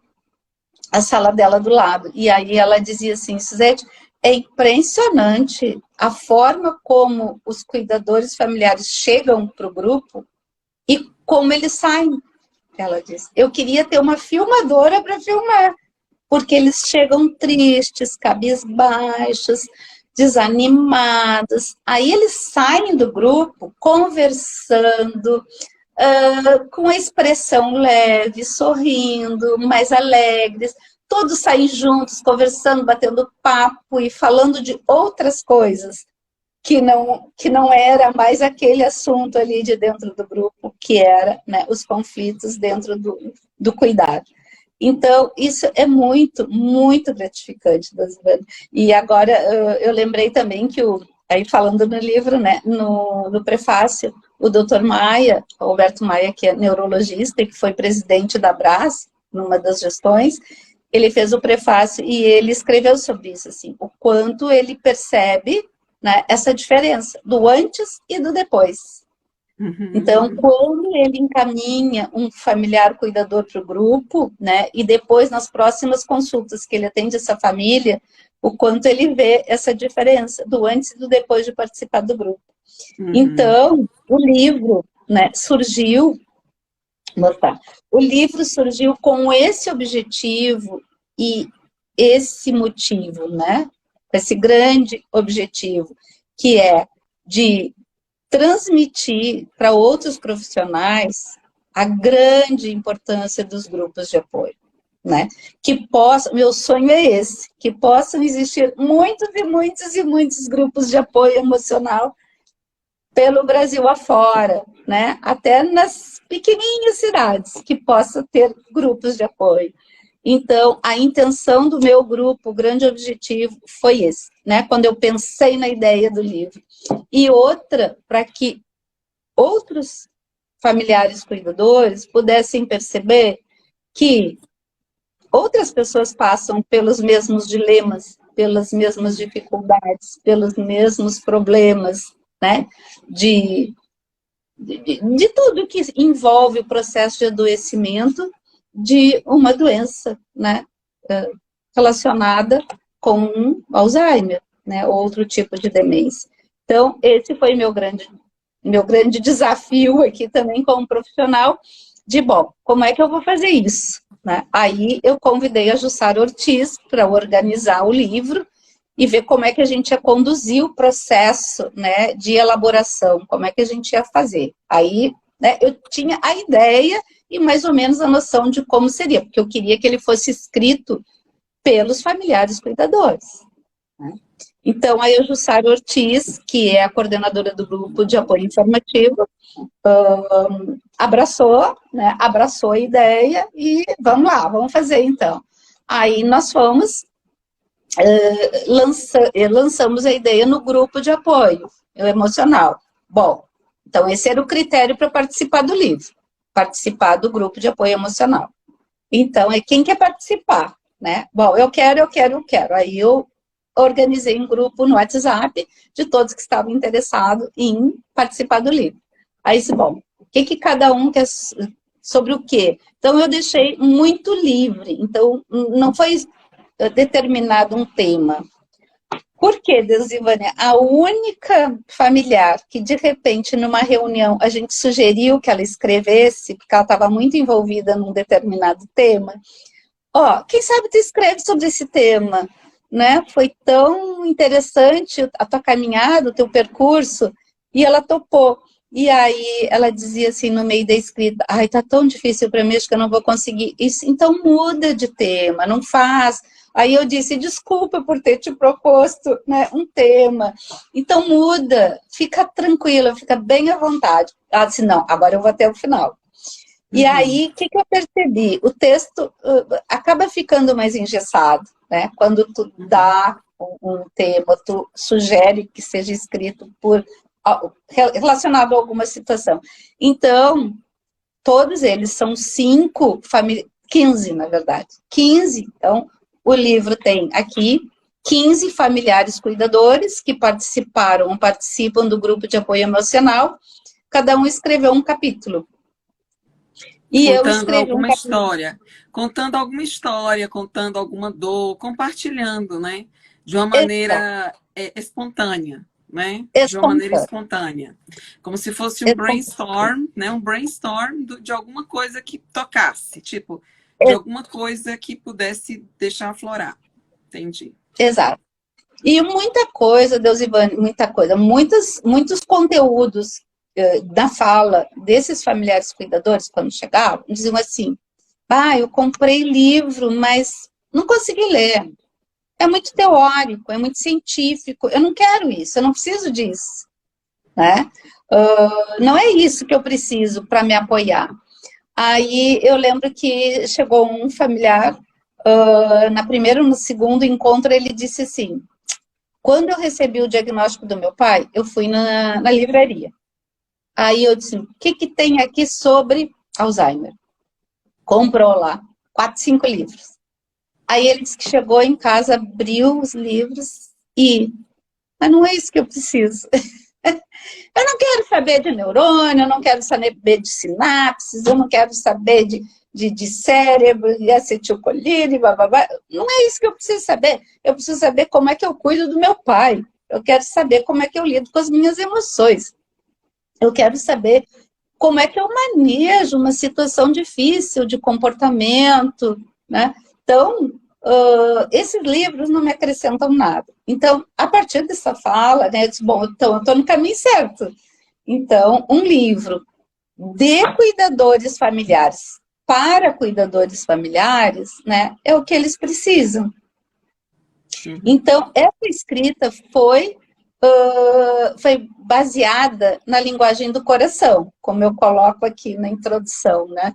a sala dela do lado, e aí ela dizia assim: Suzete, é impressionante a forma como os cuidadores familiares chegam para o grupo e como eles saem. Ela disse: eu queria ter uma filmadora para filmar, porque eles chegam tristes, cabisbaixos, desanimados. Aí eles saem do grupo conversando, com a expressão leve, sorrindo, mais alegres. Todos saem juntos, conversando, batendo papo e falando de outras coisas que não era mais aquele assunto ali de dentro do grupo, que era, né, os conflitos dentro do cuidado. Então, isso é muito, muito gratificante, Dosivane. E agora, eu lembrei também que, aí falando no livro, né, no prefácio, o Dr. Maia, Roberto Maia, que é neurologista e que foi presidente da Brás, numa das gestões, ele fez o prefácio e ele escreveu sobre isso, assim, o quanto ele percebe, né, essa diferença do antes e do depois. Então, quando ele encaminha um familiar cuidador para o grupo, né, e depois nas próximas consultas que ele atende essa família, o quanto ele vê essa diferença do antes e do depois de participar do grupo. Então, o livro, né, surgiu com esse objetivo e esse motivo, né, esse grande objetivo, que é de transmitir para outros profissionais a grande importância dos grupos de apoio, né? Meu sonho é esse, que possam existir muitos e muitos e muitos grupos de apoio emocional pelo Brasil afora, né? Até nas pequenininhas cidades, que possa ter grupos de apoio. Então, a intenção do meu grupo, o grande objetivo foi esse, né? Quando eu pensei na ideia do livro. E outra, para que outros familiares cuidadores pudessem perceber que outras pessoas passam pelos mesmos dilemas, pelas mesmas dificuldades, pelos mesmos problemas, né? De tudo que envolve o processo de adoecimento de uma doença, né, relacionada com Alzheimer, né, outro tipo de demência. Então, esse foi meu grande desafio aqui também como profissional, como é que eu vou fazer isso? Né? Aí eu convidei a Jussara Ortiz para organizar o livro e ver como é que a gente ia conduzir o processo, né, de elaboração, como é que a gente ia fazer. Aí, né, eu tinha a ideia e mais ou menos a noção de como seria, porque eu queria que ele fosse escrito pelos familiares cuidadores, né? Então, a Jussara Ortiz, que é a coordenadora do grupo de apoio informativo, abraçou, né, abraçou a ideia e vamos lá, vamos fazer então. Aí nós fomos, lançamos a ideia no grupo de apoio emocional. Bom, então esse era o critério para participar do livro, participar do grupo de apoio emocional. Então, quem quer participar, né? Bom, eu quero. Aí eu organizei um grupo no WhatsApp de todos que estavam interessados em participar do livro. Aí, bom, o que cada um quer, sobre o quê? Então, eu deixei muito livre. Então, não foi determinado um tema. Por quê, Deusivânia? A única familiar que, de repente, numa reunião, a gente sugeriu que ela escrevesse, porque ela estava muito envolvida num determinado tema, quem sabe tu escreve sobre esse tema, né? Foi tão interessante a tua caminhada, o teu percurso, e ela topou. E aí ela dizia assim no meio da escrita, ai, tá tão difícil para mim, acho que eu não vou conseguir. Isso, então muda de tema, não faz. Aí eu disse, desculpa por ter te proposto, né, um tema. Então muda, fica tranquila, fica bem à vontade. Ela disse, não, agora eu vou até o final. E aí, o que eu percebi? O texto acaba ficando mais engessado, né? Quando tu dá um tema, tu sugere que seja escrito relacionado a alguma situação. Então, todos eles são 15, na verdade. 15. Então, o livro tem aqui 15 familiares cuidadores que participam do grupo de apoio emocional. Cada um escreveu um capítulo. E contando alguma história, contando alguma dor, compartilhando, né? De uma maneira espontânea, né? De uma maneira espontânea. Como se fosse um brainstorm, né? Um brainstorm de alguma coisa que tocasse, tipo, de alguma coisa que pudesse deixar aflorar. Entendi. Exato. E muita coisa, Deusivânia, muita coisa, muitos conteúdos da fala desses familiares cuidadores, quando chegavam, diziam assim, eu comprei livro, mas não consegui ler. É muito teórico, é muito científico, eu não quero isso, eu não preciso disso. Né? Não é isso que eu preciso para me apoiar. Aí eu lembro que chegou um familiar, no segundo encontro, ele disse assim, quando eu recebi o diagnóstico do meu pai, eu fui na livraria. Aí eu disse, o que tem aqui sobre Alzheimer? Comprou lá 4, 5 livros. Aí ele disse que chegou em casa, abriu os livros mas não é isso que eu preciso. Eu não quero saber de neurônio, eu não quero saber de sinapses, eu não quero saber de cérebro, de acetilcolina, blá, blá, blá. Não é isso que eu preciso saber. Eu preciso saber como é que eu cuido do meu pai. Eu quero saber como é que eu lido com as minhas emoções. Eu quero saber como é que eu manejo uma situação difícil de comportamento, né? Então, esses livros não me acrescentam nada. Então, a partir dessa fala, né, eu disse, bom, então eu estou no caminho certo. Então, um livro de cuidadores familiares para cuidadores familiares, né, é o que eles precisam. Então, essa escrita foi baseada na linguagem do coração, como eu coloco aqui na introdução, né?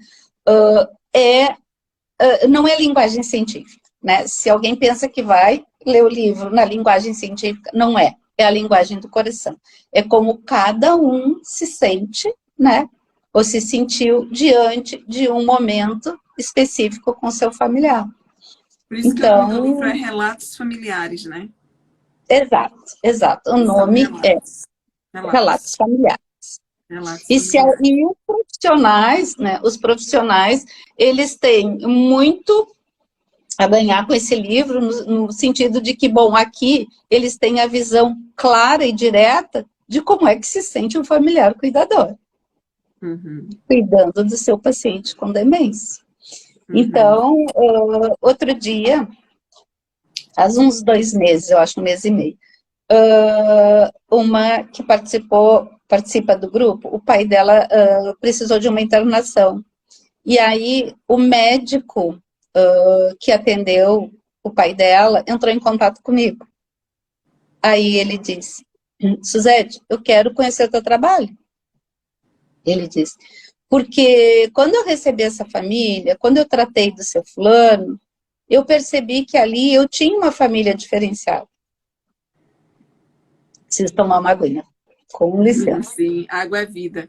Não é linguagem científica, né? Se alguém pensa que vai ler o livro na linguagem científica, não é. É a linguagem do coração. É como cada um se sente, né? Ou se sentiu diante de um momento específico com seu familiar. Por isso que o nome do livro é Relatos Familiares, né? Exato. O nome é Relatos Familiares. E os profissionais, né? Os profissionais, eles têm muito a ganhar com esse livro, no sentido de que, bom, aqui eles têm a visão clara e direta de como é que se sente um familiar cuidador, cuidando do seu paciente com demência. Então, outro dia, faz uns 2 meses, eu acho, 1 mês e meio, uma que participa do grupo, o pai dela precisou de uma internação. E aí, o médico que atendeu o pai dela entrou em contato comigo. Aí ele disse, Suzete, eu quero conhecer o teu trabalho. Ele disse, porque quando eu recebi essa família, quando eu tratei do seu fulano, eu percebi que ali eu tinha uma família diferenciada. Preciso tomar uma aguinha. Com licença. Sim, água é vida.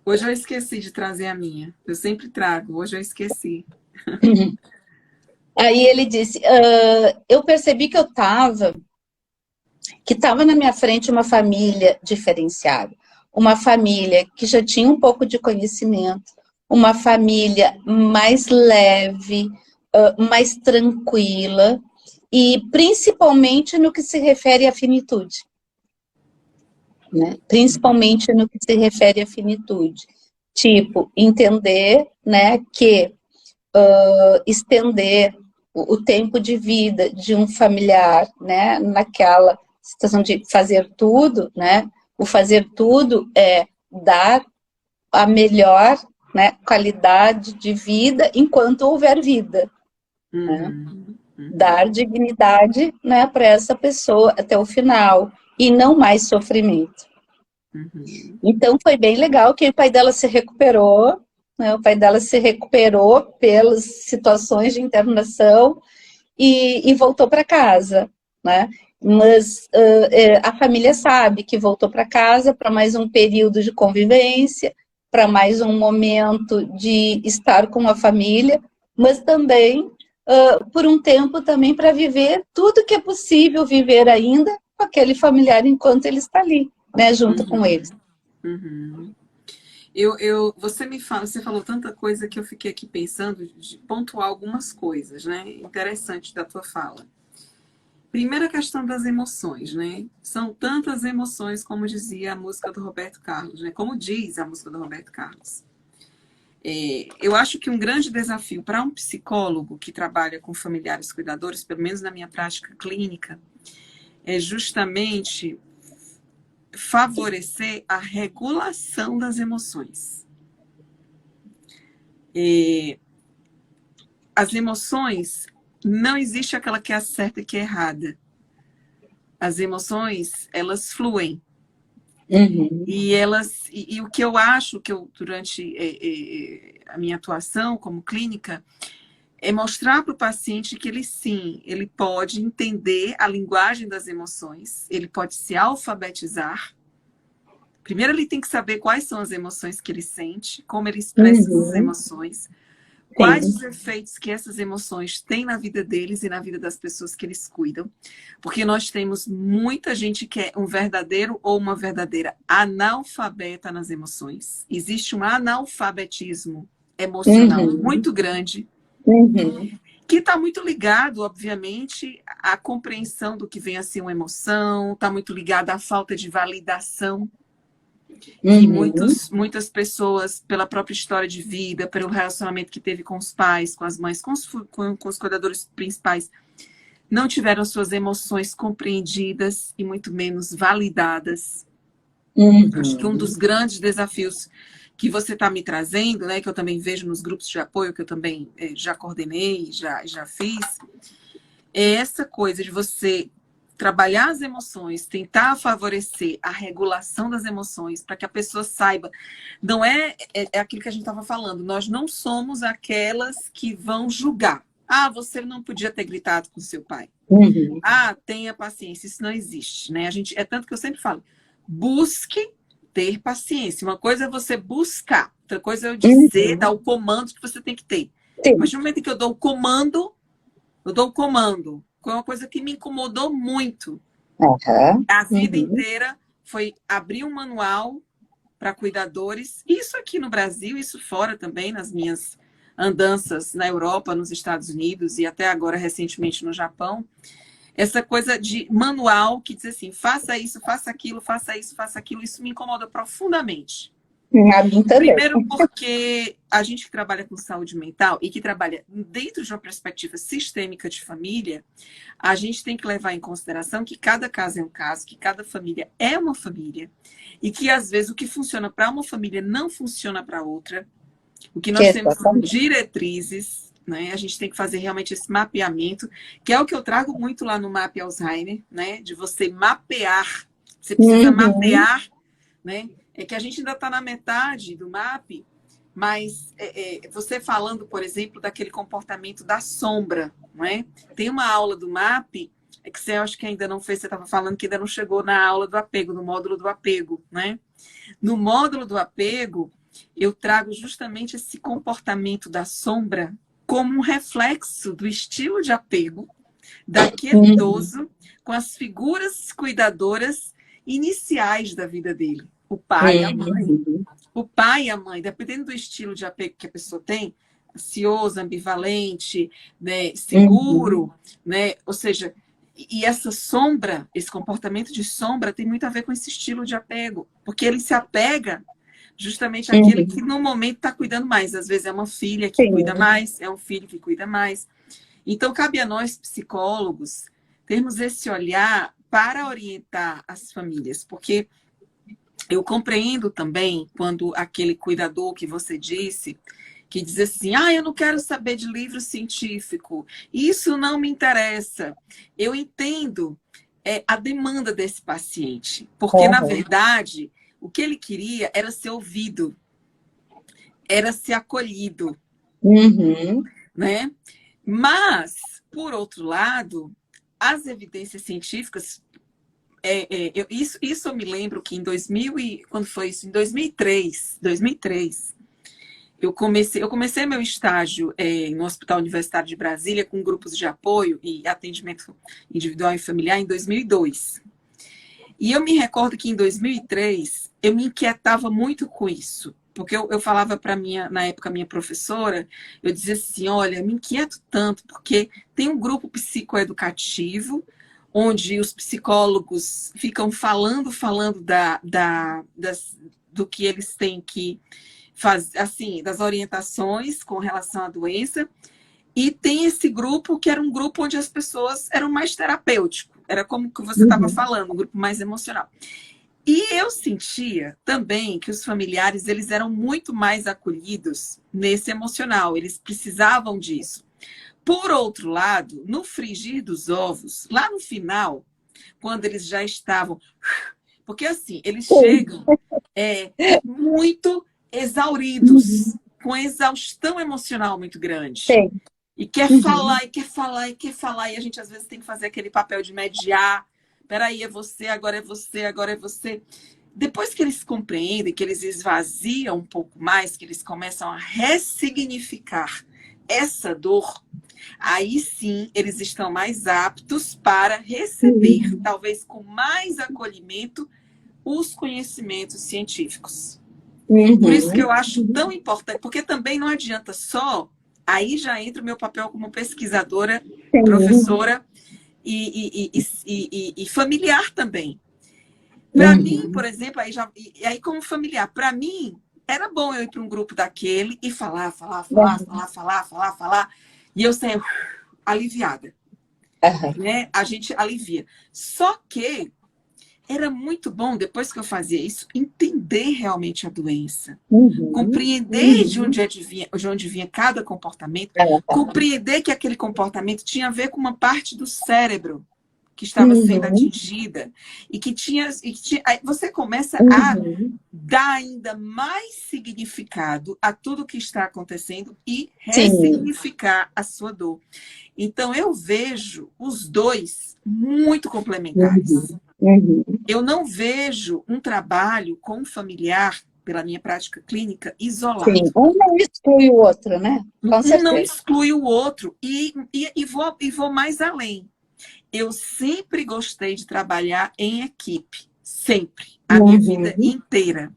Hoje eu esqueci de trazer a minha. Eu sempre trago, hoje eu esqueci. Aí ele disse, eu percebi que estava na minha frente uma família diferenciada, uma família que já tinha um pouco de conhecimento, uma família mais leve, mais tranquila, e principalmente no que se refere à finitude. Né? Principalmente no que se refere à finitude. Tipo, entender, né, que estender o tempo de vida de um familiar, né, naquela situação de fazer tudo, né, o fazer tudo é dar a melhor, né, qualidade de vida enquanto houver vida, né? Dar dignidade, né, para essa pessoa até o final e não mais sofrimento. Então foi bem legal que o pai dela se recuperou, né, o pai dela se recuperou pelas situações de internação e voltou para casa, né? Mas a família sabe que voltou para casa para mais um período de convivência, para mais um momento de estar com a família, mas também por um tempo também para viver tudo que é possível viver ainda com aquele familiar enquanto ele está ali, né, junto com eles. Você falou tanta coisa que eu fiquei aqui pensando de pontuar algumas coisas, né? Interessantes da tua fala. Primeira questão das emoções, né? São tantas emoções, como dizia a música do Roberto Carlos, né? Como diz a música do Roberto Carlos. Eu acho que um grande desafio para um psicólogo que trabalha com familiares cuidadores, pelo menos na minha prática clínica, é justamente favorecer a regulação das emoções. As emoções, não existe aquela que é certa e que é errada. As emoções, elas fluem. E o que eu acho que eu, durante a minha atuação como clínica, é mostrar para o paciente que ele sim, ele pode entender a linguagem das emoções, ele pode se alfabetizar. Primeiro ele tem que saber quais são as emoções que ele sente, como ele expressa essas emoções, quais os efeitos que essas emoções têm na vida deles e na vida das pessoas que eles cuidam. Porque nós temos muita gente que é um verdadeiro ou uma verdadeira analfabeta nas emoções. Existe um analfabetismo emocional muito grande, que está muito ligado, obviamente, à compreensão do que vem a ser uma emoção, está muito ligado à falta de validação que muitas pessoas, pela própria história de vida, pelo relacionamento que teve com os pais, com as mães, com os cuidadores principais, não tiveram suas emoções compreendidas e muito menos validadas. Acho que um dos grandes desafios que você está me trazendo, né, que eu também vejo nos grupos de apoio, que eu também já coordenei, já fiz, é essa coisa de você trabalhar as emoções, tentar favorecer a regulação das emoções, para que a pessoa saiba. Não é aquilo que a gente estava falando, nós não somos aquelas que vão julgar. Ah, você não podia ter gritado com seu pai. Ah, tenha paciência, isso não existe, né? É tanto que eu sempre falo, busque ter paciência. Uma coisa é você buscar, outra coisa é eu dizer, dar o comando que você tem que ter. Mas no momento em que eu dou o comando, foi uma coisa que me incomodou muito. A vida inteira foi abrir um manual para cuidadores. Isso aqui no Brasil, isso fora também, nas minhas andanças na Europa, nos Estados Unidos e até agora, recentemente, no Japão. Essa coisa de manual que diz assim, faça isso, faça aquilo, faça isso, faça aquilo. Isso me incomoda profundamente. Primeiro porque a gente que trabalha com saúde mental e que trabalha dentro de uma perspectiva sistêmica de família, a gente tem que levar em consideração que cada caso é um caso, que cada família é uma família e que às vezes o que funciona para uma família não funciona para outra. O que nós temos são diretrizes, né? A gente tem que fazer realmente esse mapeamento, que é o que eu trago muito lá no Map Alzheimer, né? De você mapear. Você precisa mapear, né? É que a gente ainda está na metade do MAP, mas você falando, por exemplo, daquele comportamento da sombra, não é? Tem uma aula do MAP, que você acho que ainda não fez, você estava falando que ainda não chegou na aula do apego, no módulo do apego, né? No módulo do apego, eu trago justamente esse comportamento da sombra como um reflexo do estilo de apego daquele idoso com as figuras cuidadoras iniciais da vida dele. O pai e a mãe. O pai e a mãe, dependendo do estilo de apego que a pessoa tem, ansioso, ambivalente, né, seguro, né? Ou seja, e essa sombra, esse comportamento de sombra tem muito a ver com esse estilo de apego, porque ele se apega justamente àquele que no momento está cuidando mais. Às vezes é uma filha que cuida mais, é um filho que cuida mais. Então, cabe a nós, psicólogos, termos esse olhar para orientar as famílias, porque eu compreendo também quando aquele cuidador que você disse, que diz assim, eu não quero saber de livro científico, isso não me interessa. Eu entendo a demanda desse paciente, porque, na verdade, o que ele queria era ser ouvido, era ser acolhido, né? Mas, por outro lado, as evidências científicas, isso eu me lembro que em 2000 quando foi isso? Em 2003, eu comecei meu estágio no Hospital Universitário de Brasília com grupos de apoio e atendimento individual e familiar em 2002. E eu me recordo que em 2003 eu me inquietava muito com isso. Porque eu falava para na época, minha professora, eu dizia assim, olha, me inquieto tanto, porque tem um grupo psicoeducativo, onde os psicólogos ficam falando do que eles têm que fazer, assim, das orientações com relação à doença, e tem esse grupo que era um grupo onde as pessoas eram mais terapêutico, era como que você estava falando, um grupo mais emocional. E eu sentia também que os familiares eles eram muito mais acolhidos nesse emocional, eles precisavam disso. Por outro lado, no frigir dos ovos, lá no final, quando eles já estavam... Porque assim, eles chegam muito exauridos, com exaustão emocional muito grande. E quer falar, e quer falar, e quer falar, e a gente às vezes tem que fazer aquele papel de mediar. Peraí, é você, agora é você, agora é você. Depois que eles compreendem, que eles esvaziam um pouco mais, que eles começam a ressignificar essa dor, aí sim eles estão mais aptos para receber, talvez com mais acolhimento, os conhecimentos científicos. Por isso que eu acho tão importante, porque também não adianta só, aí já entra o meu papel como pesquisadora, professora, e familiar também. Para mim, por exemplo, aí como familiar, para mim, era bom eu ir para um grupo daquele e falar. E eu saia aliviada. Né? A gente alivia. Só que era muito bom, depois que eu fazia isso, entender realmente a doença. Compreender de onde vinha cada comportamento. Compreender que aquele comportamento tinha a ver com uma parte do cérebro que estava sendo atingida. E que tinha... Aí você começa a dar ainda mais significado a tudo que está acontecendo e ressignificar a sua dor. Então, eu vejo os dois muito complementares. Eu não vejo um trabalho com um familiar, pela minha prática clínica, isolado. Sim, um não exclui o outro, né? Com certeza. Um não exclui o outro. E vou mais além. Eu sempre gostei de trabalhar em equipe. Sempre. A minha vida inteira.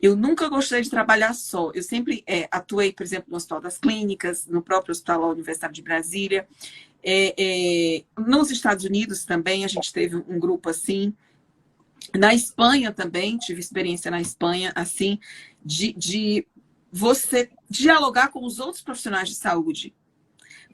Eu nunca gostei de trabalhar só. Eu sempre atuei, por exemplo, no Hospital das Clínicas, no próprio Hospital Universitário de Brasília. Nos Estados Unidos também a gente teve um grupo assim. Na Espanha também, tive experiência na Espanha, assim, de você dialogar com os outros profissionais de saúde.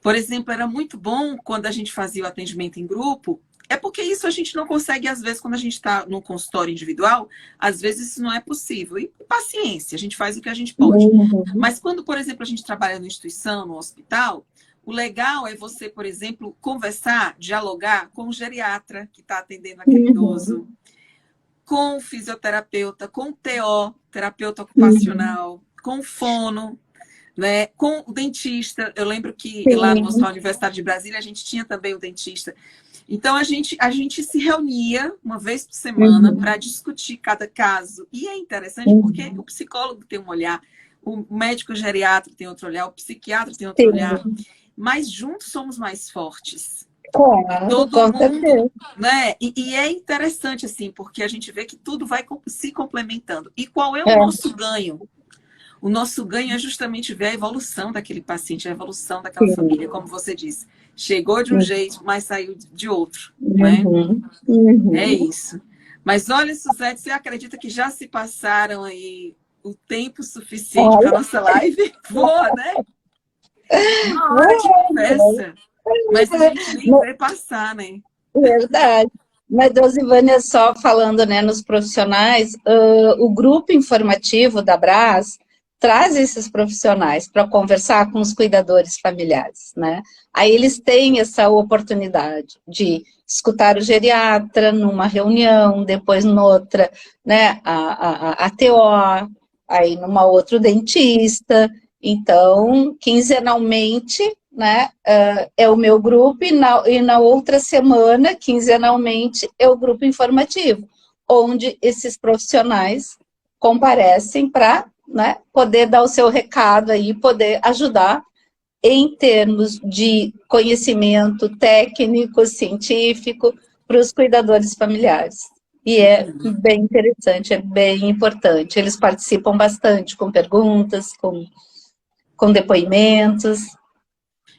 Por exemplo, era muito bom quando a gente fazia o atendimento em grupo, É porque isso a gente não consegue, às vezes, quando a gente está no consultório individual, às vezes isso não é possível. E paciência, a gente faz o que a gente pode. Uhum. Mas quando, por exemplo, a gente trabalha na instituição, no hospital, o legal é você, por exemplo, conversar, dialogar com o geriatra que está atendendo aquele Uhum. idoso, com o fisioterapeuta, com o TO, terapeuta Uhum. ocupacional, com o fono, né? Com o dentista. Eu lembro que lá no Sim. Hospital Universitário de Brasília a gente tinha também o dentista. Então a gente se reunia uma vez por semana Uhum. para discutir cada caso. E é interessante porque o Uhum. psicólogo tem um olhar, o médico geriatra tem outro olhar, o psiquiatra tem outro olhar, Sim. mas juntos somos mais fortes. E Claro, todo com mundo, certeza. né? E é interessante assim, porque a gente vê que tudo vai se complementando. E qual é o É. nosso ganho? O nosso ganho é justamente ver a evolução daquele paciente, a evolução daquela família, Sim. como você disse. Chegou de um jeito, mas saiu de outro, né? Uhum. É Uhum. isso. Mas olha, Suzete, você acredita que já se passaram aí o tempo suficiente para Olha, nossa live? Voa, né? Uma hora de conversa. Mas a gente nem vê passar, né? verdade. Mas, Dosivânia, só falando, né, nos profissionais, o grupo informativo da Brás traz esses profissionais para conversar com os cuidadores familiares, né? Aí eles têm essa oportunidade de escutar o geriatra numa reunião, depois noutra, né, a TO, aí numa outra o dentista. Então, quinzenalmente, né, é o meu grupo, e na outra semana, quinzenalmente, é o grupo informativo, onde esses profissionais comparecem para, né, poder dar o seu recado aí, poder ajudar em termos de conhecimento técnico, científico, para os cuidadores familiares. E é bem interessante, é bem importante. Eles participam bastante com perguntas, com depoimentos.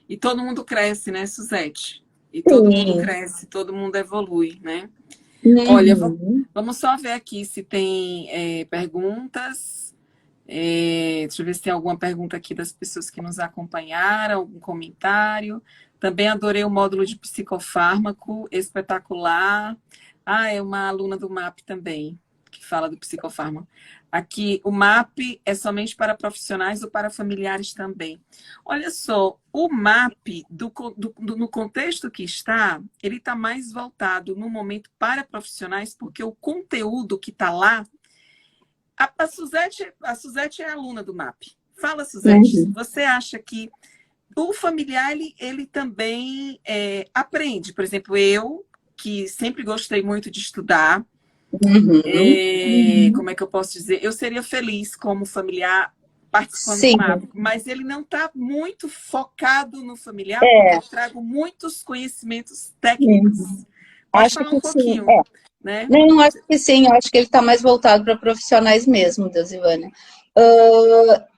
E todo mundo cresce, né, Suzete? E todo mundo Sim. cresce, todo mundo evolui, né? Olha, Uhum. vamos só ver aqui se tem perguntas. Deixa eu ver se tem alguma pergunta aqui das pessoas que nos acompanharam, algum comentário. Também adorei o módulo de psicofármaco, espetacular. Ah, é uma aluna do MAP também, que fala do psicofármaco. Aqui, o MAP é somente para profissionais ou para familiares também? Olha só, o MAP, no contexto que está, ele está mais voltado no momento para profissionais, porque o conteúdo que está lá a Suzete é aluna do MAP. Fala, Suzete, Uhum. você acha que o familiar ele também aprende? Por exemplo, eu, que sempre gostei muito de estudar, Uhum. Uhum. como é que eu posso dizer? Eu seria feliz como familiar participando do Sim, MAP, mas ele não está muito focado no familiar, porque é. eu trago muitos conhecimentos técnicos. Uhum. Pode Acho falar um que sim. pouquinho, né? Não, acho que sim, eu acho que ele está mais voltado para profissionais mesmo, Deusivânia.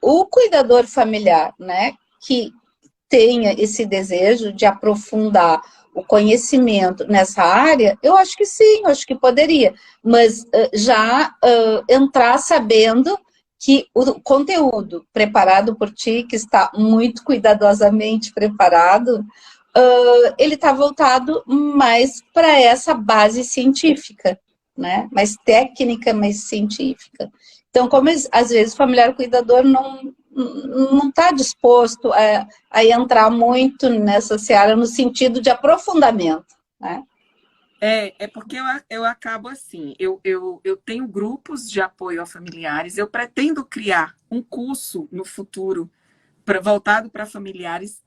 O cuidador familiar, né, que tenha esse desejo de aprofundar o conhecimento nessa área, eu acho que sim, eu acho que poderia, mas já entrar sabendo que o conteúdo preparado por ti, que está muito cuidadosamente preparado, ele está voltado mais para essa base científica, né? Mais técnica, mais científica. Então, como às vezes o familiar cuidador não está disposto a entrar muito nessa seara no sentido de aprofundamento, né? É porque eu acabo assim, eu tenho grupos de apoio a familiares, eu pretendo criar um curso no futuro voltado para familiares,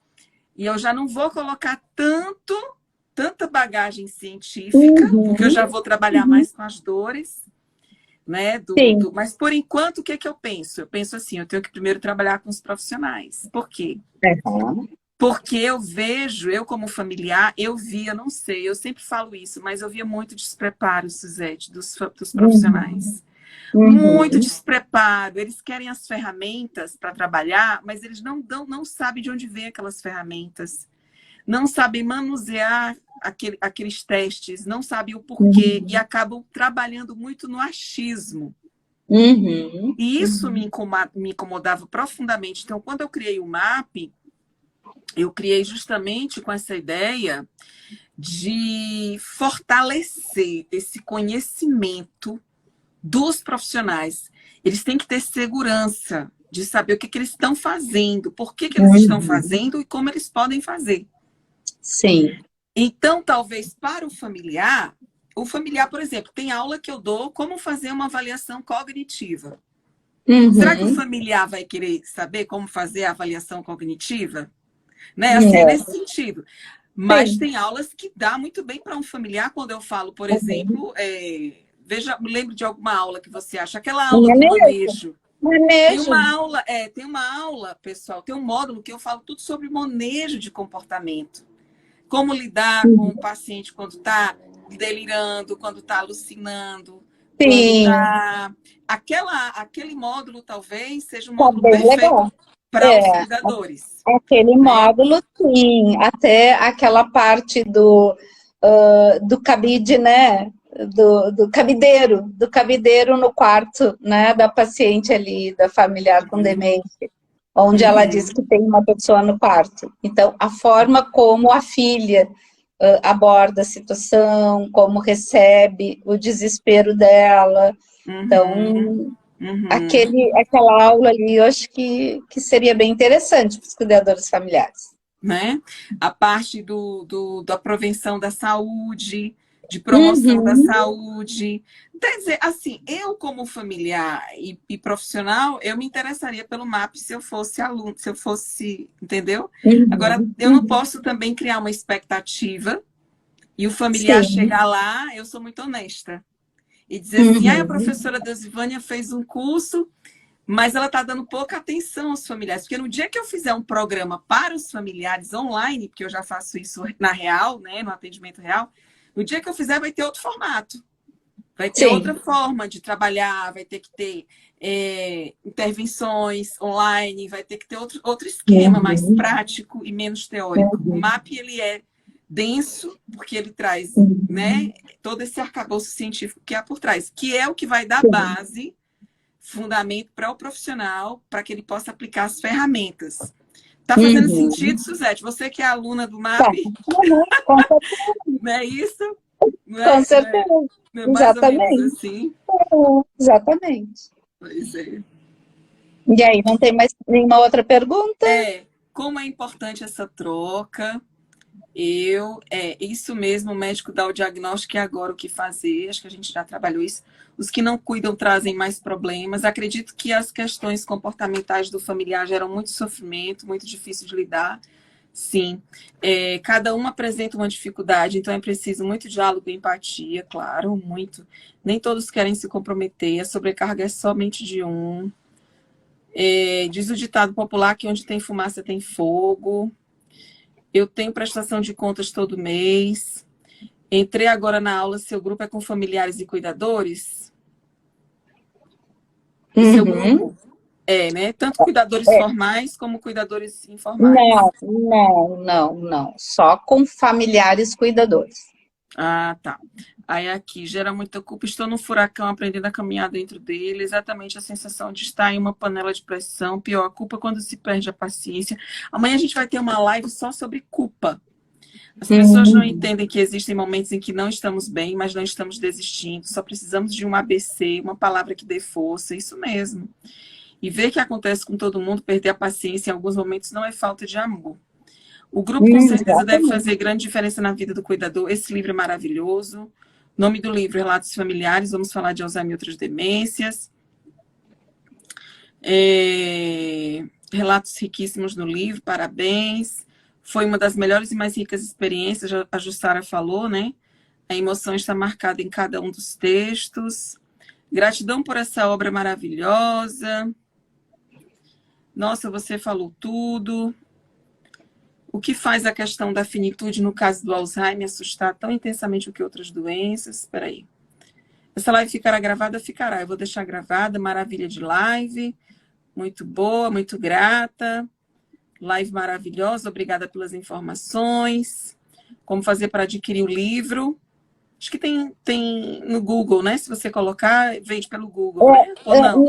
e eu já não vou colocar tanta bagagem científica, porque eu Uhum, já vou trabalhar uhum. mais com as dores, né? Sim. Mas por enquanto, o que é que eu penso? Eu penso assim, eu tenho que primeiro trabalhar com os profissionais. Por quê? Uhum. Porque eu vejo, eu como familiar, eu via, não sei, eu sempre falo isso, mas eu via muito despreparo, Suzete, dos Uhum. profissionais. Muito Uhum. despreparo. Eles querem as ferramentas para trabalhar, mas eles não sabem de onde vêm aquelas ferramentas. Não sabem manusear aqueles testes, não sabem o porquê e Uhum. acabam trabalhando muito no achismo. Uhum. E isso Uhum. me incomodava profundamente. Então, quando eu criei o MAP, eu criei justamente com essa ideia de fortalecer esse conhecimento dos profissionais. Eles têm que ter segurança de saber o que, que eles estão fazendo, por que, que eles estão fazendo e como eles podem fazer. Sim. Então, talvez para o familiar, por exemplo, tem aula que eu dou como fazer uma avaliação cognitiva. Será que o familiar vai querer saber como fazer a avaliação cognitiva? Né? Assim, é nesse sentido. Mas Sim. tem aulas que dá muito bem para um familiar, quando eu falo, por exemplo, lembro de alguma aula que você acha, aquela aula do manejo. Tem uma aula, pessoal, tem um módulo que eu falo tudo sobre manejo de comportamento. Como lidar com o paciente quando está delirando, quando está alucinando, quando está... Aquele módulo talvez seja um módulo perfeito para os cuidadores. Aquele módulo, sim. Até aquela parte do cabide, né? Do cabideiro no quarto, né? Da paciente ali, da familiar com demência, onde ela diz que tem uma pessoa no quarto. Então, a forma como a filha aborda a situação, como recebe o desespero dela. Então, aquela aula ali, eu acho que seria bem interessante para os cuidadores familiares. Né? A parte da prevenção da saúde, de promoção da saúde. Quer dizer, assim, eu como familiar e profissional, eu me interessaria pelo MAP se eu fosse aluno, se eu fosse, entendeu? Agora, eu não posso também criar uma expectativa e o familiar chegar lá, eu sou muito honesta, e dizer assim, a professora Deusivânia fez um curso, mas ela está dando pouca atenção aos familiares, porque no dia que eu fizer um programa para os familiares online, porque eu já faço isso na real, né, no atendimento real, no dia que eu fizer vai ter outro formato, vai ter outra forma de trabalhar, vai ter que ter intervenções online, vai ter que ter outro esquema mais prático e menos teórico. O MAP, ele é denso, porque ele traz né, todo esse arcabouço científico que há por trás, que é o que vai dar base, fundamento para o profissional, para que ele possa aplicar as ferramentas. Tá fazendo sentido, Suzete? Você que é aluna do MAP? Com certeza. Não é isso? Não Com certeza. Não é mais Exatamente. ou menos assim? Exatamente. Pois é. E aí, não tem mais nenhuma outra pergunta? Como é importante essa troca? Isso mesmo, o médico dá o diagnóstico e agora o que fazer, acho que a gente já trabalhou isso. Os que não cuidam trazem mais problemas. Acredito que as questões comportamentais do familiar geram muito sofrimento, muito difícil de lidar. Sim, cada um apresenta uma dificuldade, então é preciso muito diálogo e empatia, claro, muito. Nem todos querem se comprometer, a sobrecarga é somente de um. Diz o ditado popular que onde tem fumaça tem fogo. Eu tenho prestação de contas todo mês. Entrei agora na aula, seu grupo é com familiares e cuidadores? Seu grupo? Né? Tanto cuidadores formais como cuidadores informais. Não. Só com familiares cuidadores. Ah, tá. Aí aqui, gera muita culpa. Estou num furacão aprendendo a caminhar dentro dele. Exatamente a sensação de estar em uma panela de pressão. Pior, a culpa quando se perde a paciência. Amanhã a gente vai ter uma live só sobre culpa. As pessoas não entendem que existem momentos em que não estamos bem, mas não estamos desistindo. Só precisamos de um ABC, uma palavra que dê força. Isso mesmo. E ver que acontece com todo mundo, perder a paciência em alguns momentos não é falta de amor. O grupo, com certeza, deve fazer grande diferença na vida do cuidador. Esse livro é maravilhoso. Nome do livro, Relatos Familiares. Vamos falar de Alzheimer e outras demências. Relatos riquíssimos no livro, parabéns. Foi uma das melhores e mais ricas experiências, a Jussara falou, né? A emoção está marcada em cada um dos textos. Gratidão por essa obra maravilhosa. Nossa, você falou tudo. O que faz a questão da finitude no caso do Alzheimer assustar tão intensamente do que outras doenças? Espera aí. Essa live ficará gravada? Ficará. Eu vou deixar gravada. Maravilha de live. Muito boa, muito grata. Live maravilhosa. Obrigada pelas informações. Como fazer para adquirir o livro? Acho que tem no Google, né? Se você colocar, vende pelo Google, né? Ou não?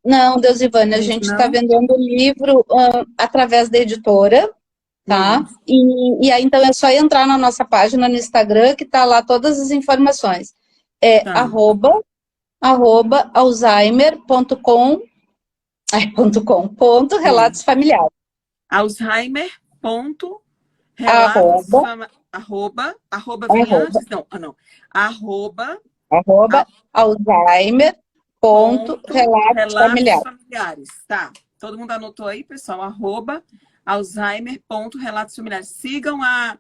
Não, Deusivânia, a gente está vendendo o livro através da editora. tá? E aí, então, é só entrar na nossa página no Instagram, que tá lá todas as informações. É Tá. alzheimer.com, ponto Hum. relatos familiares. Alzheimer. Ponto, relatos, Arroba, arroba vem arroba, antes? Não, não. Arroba, arroba, Alzheimer, ponto ponto, relatos relatos familiares. familiares. Tá. Todo mundo anotou aí, pessoal? Arroba, Alzheimer, ponto, relatos familiares. Sigam a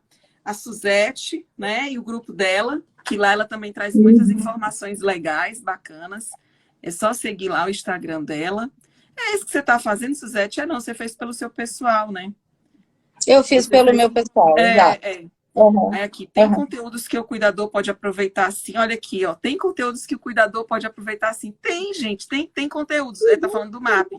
Suzete, né? E o grupo dela, que lá ela também traz muitas informações legais, bacanas. É só seguir lá o Instagram dela. É isso que você está fazendo, Suzete? Não, você fez pelo seu pessoal, né? Eu fiz Você pelo fez. meu pessoal, exato. É. Uhum, Aí aqui, tem uhum. conteúdos que o cuidador pode aproveitar assim. Olha aqui, ó. Tem conteúdos que o cuidador pode aproveitar assim. Tem, gente, tem conteúdos. Ele tá falando do MAP.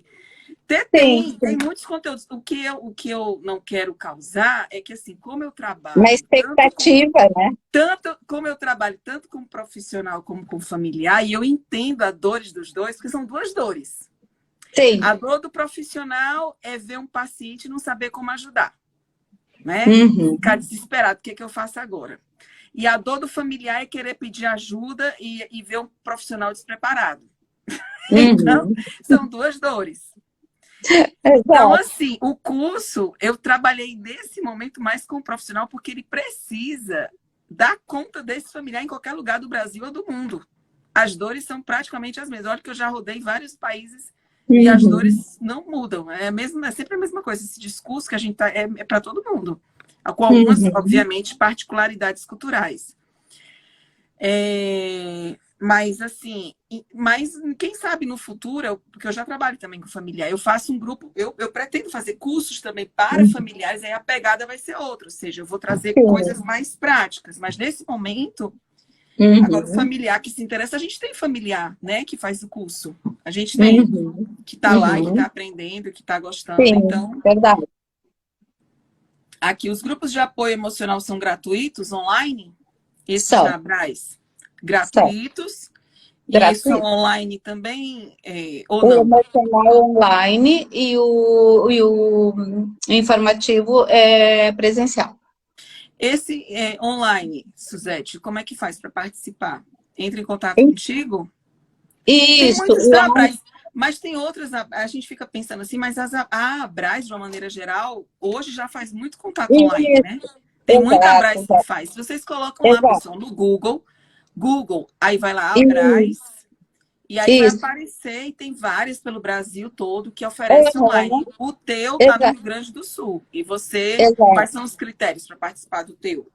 Sim, Tem muitos conteúdos. O que eu não quero causar é que, assim, como eu na trabalho, expectativa, né? tanto como eu trabalho tanto como profissional como com familiar, e eu entendo as dores dos dois, porque são duas dores. Sim. A dor do profissional é ver um paciente e não saber como ajudar, né? Uhum. Ficar desesperado, o que é que eu faço agora? E a dor do familiar é querer pedir ajuda e ver um profissional despreparado. Então, Uhum. são duas dores. Então, Exato. assim, o curso, eu trabalhei nesse momento mais com o profissional, porque ele precisa dar conta desse familiar em qualquer lugar do Brasil ou do mundo. As dores são praticamente as mesmas. Olha que eu já rodei vários países e as Uhum. dores não mudam. É sempre a mesma coisa. Esse discurso que a gente tá, é para todo mundo. Com algumas, Uhum. obviamente, particularidades culturais. Mas assim, mas quem sabe no futuro, porque eu já trabalho também com familiar, eu faço um grupo, eu pretendo fazer cursos também para familiares, aí a pegada vai ser outra, ou seja, eu vou trazer coisas Sim. mais práticas, mas nesse momento, agora o Uhum. familiar que se interessa, a gente tem familiar, né, que faz o curso, a gente tem, Uhum. que está lá, que está Uhum. aprendendo, que está gostando, Sim, então, verdade. aqui os grupos de apoio emocional são gratuitos, online, esses da São, Abraz, são. gratuitos. E são Gratuito. online também, ou O não? emocional online e o informativo é presencial. Esse online, Suzete, como é que faz para participar? Entra em contato contigo? Tem Isso, muitas da lá, Abraz, mas tem outras. A gente fica pensando assim, mas a Abraz, de uma maneira geral, hoje já faz muito contato online, isso, né? Tem muita exato, Abraz que exato, faz. Se vocês colocam lá, exato. pessoal, no Google, aí vai lá Isso, Abraz. E aí vai isso. aparecer, e tem várias pelo Brasil todo que oferece Uhum, online. O teu está no exato, Rio Grande do Sul. E você, exato. quais são os critérios para participar do teu?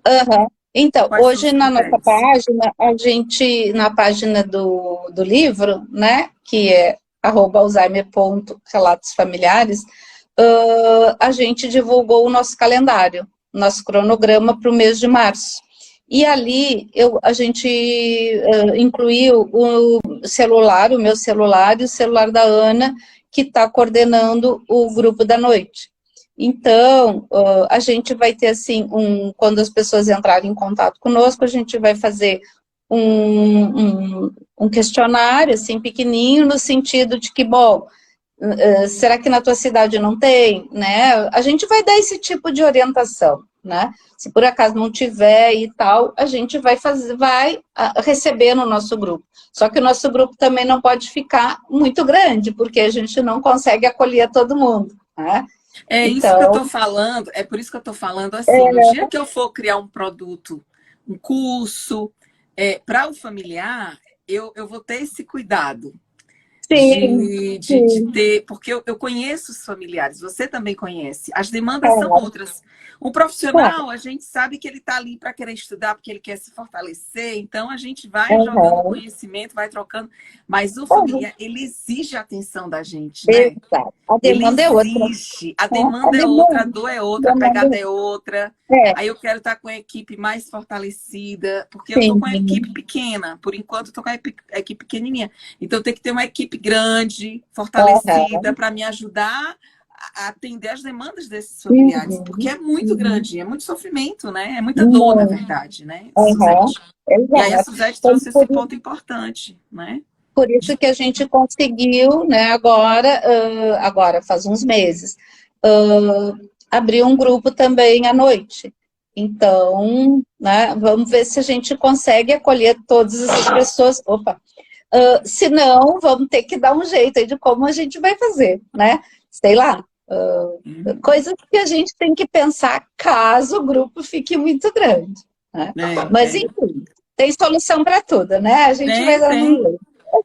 Uhum. Então, Quais são hoje os na nossa critérios? página, a gente, na página do livro, né, que é @alzheimer.relatosfamiliares, a gente divulgou o nosso calendário, nosso cronograma para o mês de março. E ali a gente incluiu o celular, o meu celular e o celular da Ana, que está coordenando o grupo da noite. Então, a gente vai ter assim, quando as pessoas entrarem em contato conosco, a gente vai fazer um questionário, assim, pequenininho, no sentido de que, bom, será que na tua cidade não tem, né? A gente vai dar esse tipo de orientação, né? Se por acaso não tiver e tal, a gente vai receber no nosso grupo. Só que o nosso grupo também não pode ficar muito grande, porque a gente não consegue acolher todo mundo, né? É isso que eu Então, estou falando, é por isso que eu estou falando assim, no dia que eu for criar um produto, um curso, para o familiar, eu vou ter esse cuidado. sim, De sim, ter, porque eu conheço os familiares, você também conhece, as demandas são claro, outras. O claro. profissional, a gente sabe que ele está ali para querer estudar, porque ele quer se fortalecer, então a gente vai jogando Uhum, conhecimento, vai trocando, mas o uhum, familiar, ele exige a atenção da gente, né? exato. A Ele demanda é outra, exige, a né? A demanda é outra, a demanda, dor é outra, a pegada demanda é outra. é, Aí eu quero estar com a equipe mais fortalecida, porque eu estou com a sim, equipe pequena, por enquanto eu estou com a equipe pequenininha. Então tem que ter uma equipe grande, uhum, fortalecida, para me ajudar a atender as demandas desses familiares, porque uhum, é muito uhum, grande, é muito sofrimento, né? É muita dor, na muito, verdade, né, uhum, Suzete? E aí a exato. Suzete Então, trouxe esse ponto importante, né? por isso que a gente conseguiu, né, agora faz uns meses, abrir um grupo também à noite. Então, né, vamos ver se a gente consegue acolher todas essas pessoas. Opa! Se não, vamos ter que dar um jeito aí de como a gente vai fazer, né? Sei lá, coisas que a gente tem que pensar caso o grupo fique muito grande, né? Mas, enfim, tem solução para tudo, né? A gente vai dar um jeito.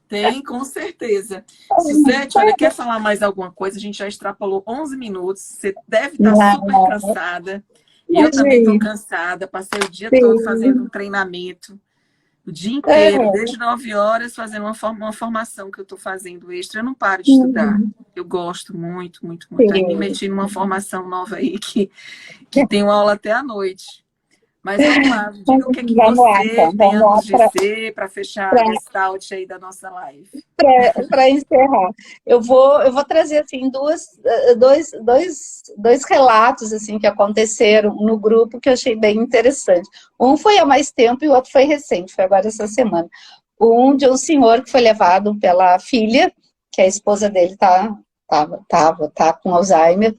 Tem, com certeza. Suzete, olha, quer falar mais alguma coisa? A gente já extrapolou 11 minutos. Você deve estar super cansada. Eu também estou cansada. Passei o dia todo fazendo um treinamento. O dia inteiro, desde 9 horas, fazendo uma formação que eu estou fazendo extra. Eu não paro de estudar. Eu gosto muito, muito, muito. Aí me meti numa formação nova aí que tem uma aula até à noite. Mas vamos lá, diga o que você tem a nos dizer para fechar a gestalt aí da nossa live. Para encerrar, eu vou trazer assim dois relatos assim que aconteceram no grupo que eu achei bem interessante. Um foi há mais tempo e o outro foi recente, foi agora essa semana. Um de um senhor que foi levado pela filha, que a esposa dele tá com Alzheimer,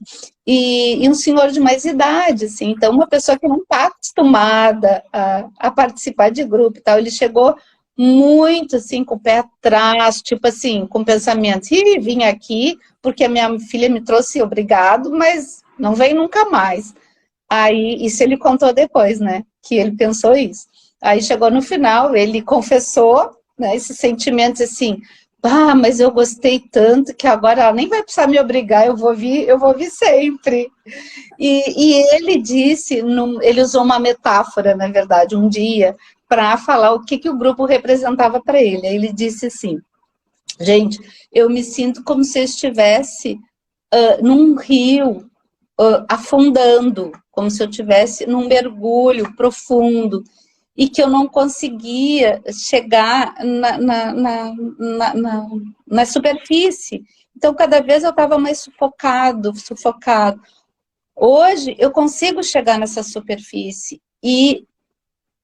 e um senhor de mais idade, assim, então uma pessoa que não está acostumada a participar de grupo e tal, ele chegou muito, assim, com o pé atrás, tipo assim, com pensamentos, vim aqui porque a minha filha me trouxe, obrigado, mas não vem nunca mais. Aí, isso ele contou depois, né, que ele pensou isso. Aí chegou no final, ele confessou, né, esses sentimentos assim, mas eu gostei tanto que agora ela nem vai precisar me obrigar, eu vou vir sempre. E ele disse, ele usou uma metáfora, na verdade, um dia, para falar o que o grupo representava para ele. Ele disse assim, gente, eu me sinto como se eu estivesse num rio, afundando, como se eu estivesse num mergulho profundo, e que eu não conseguia chegar na superfície. Então, cada vez eu estava mais sufocado. Hoje, eu consigo chegar nessa superfície e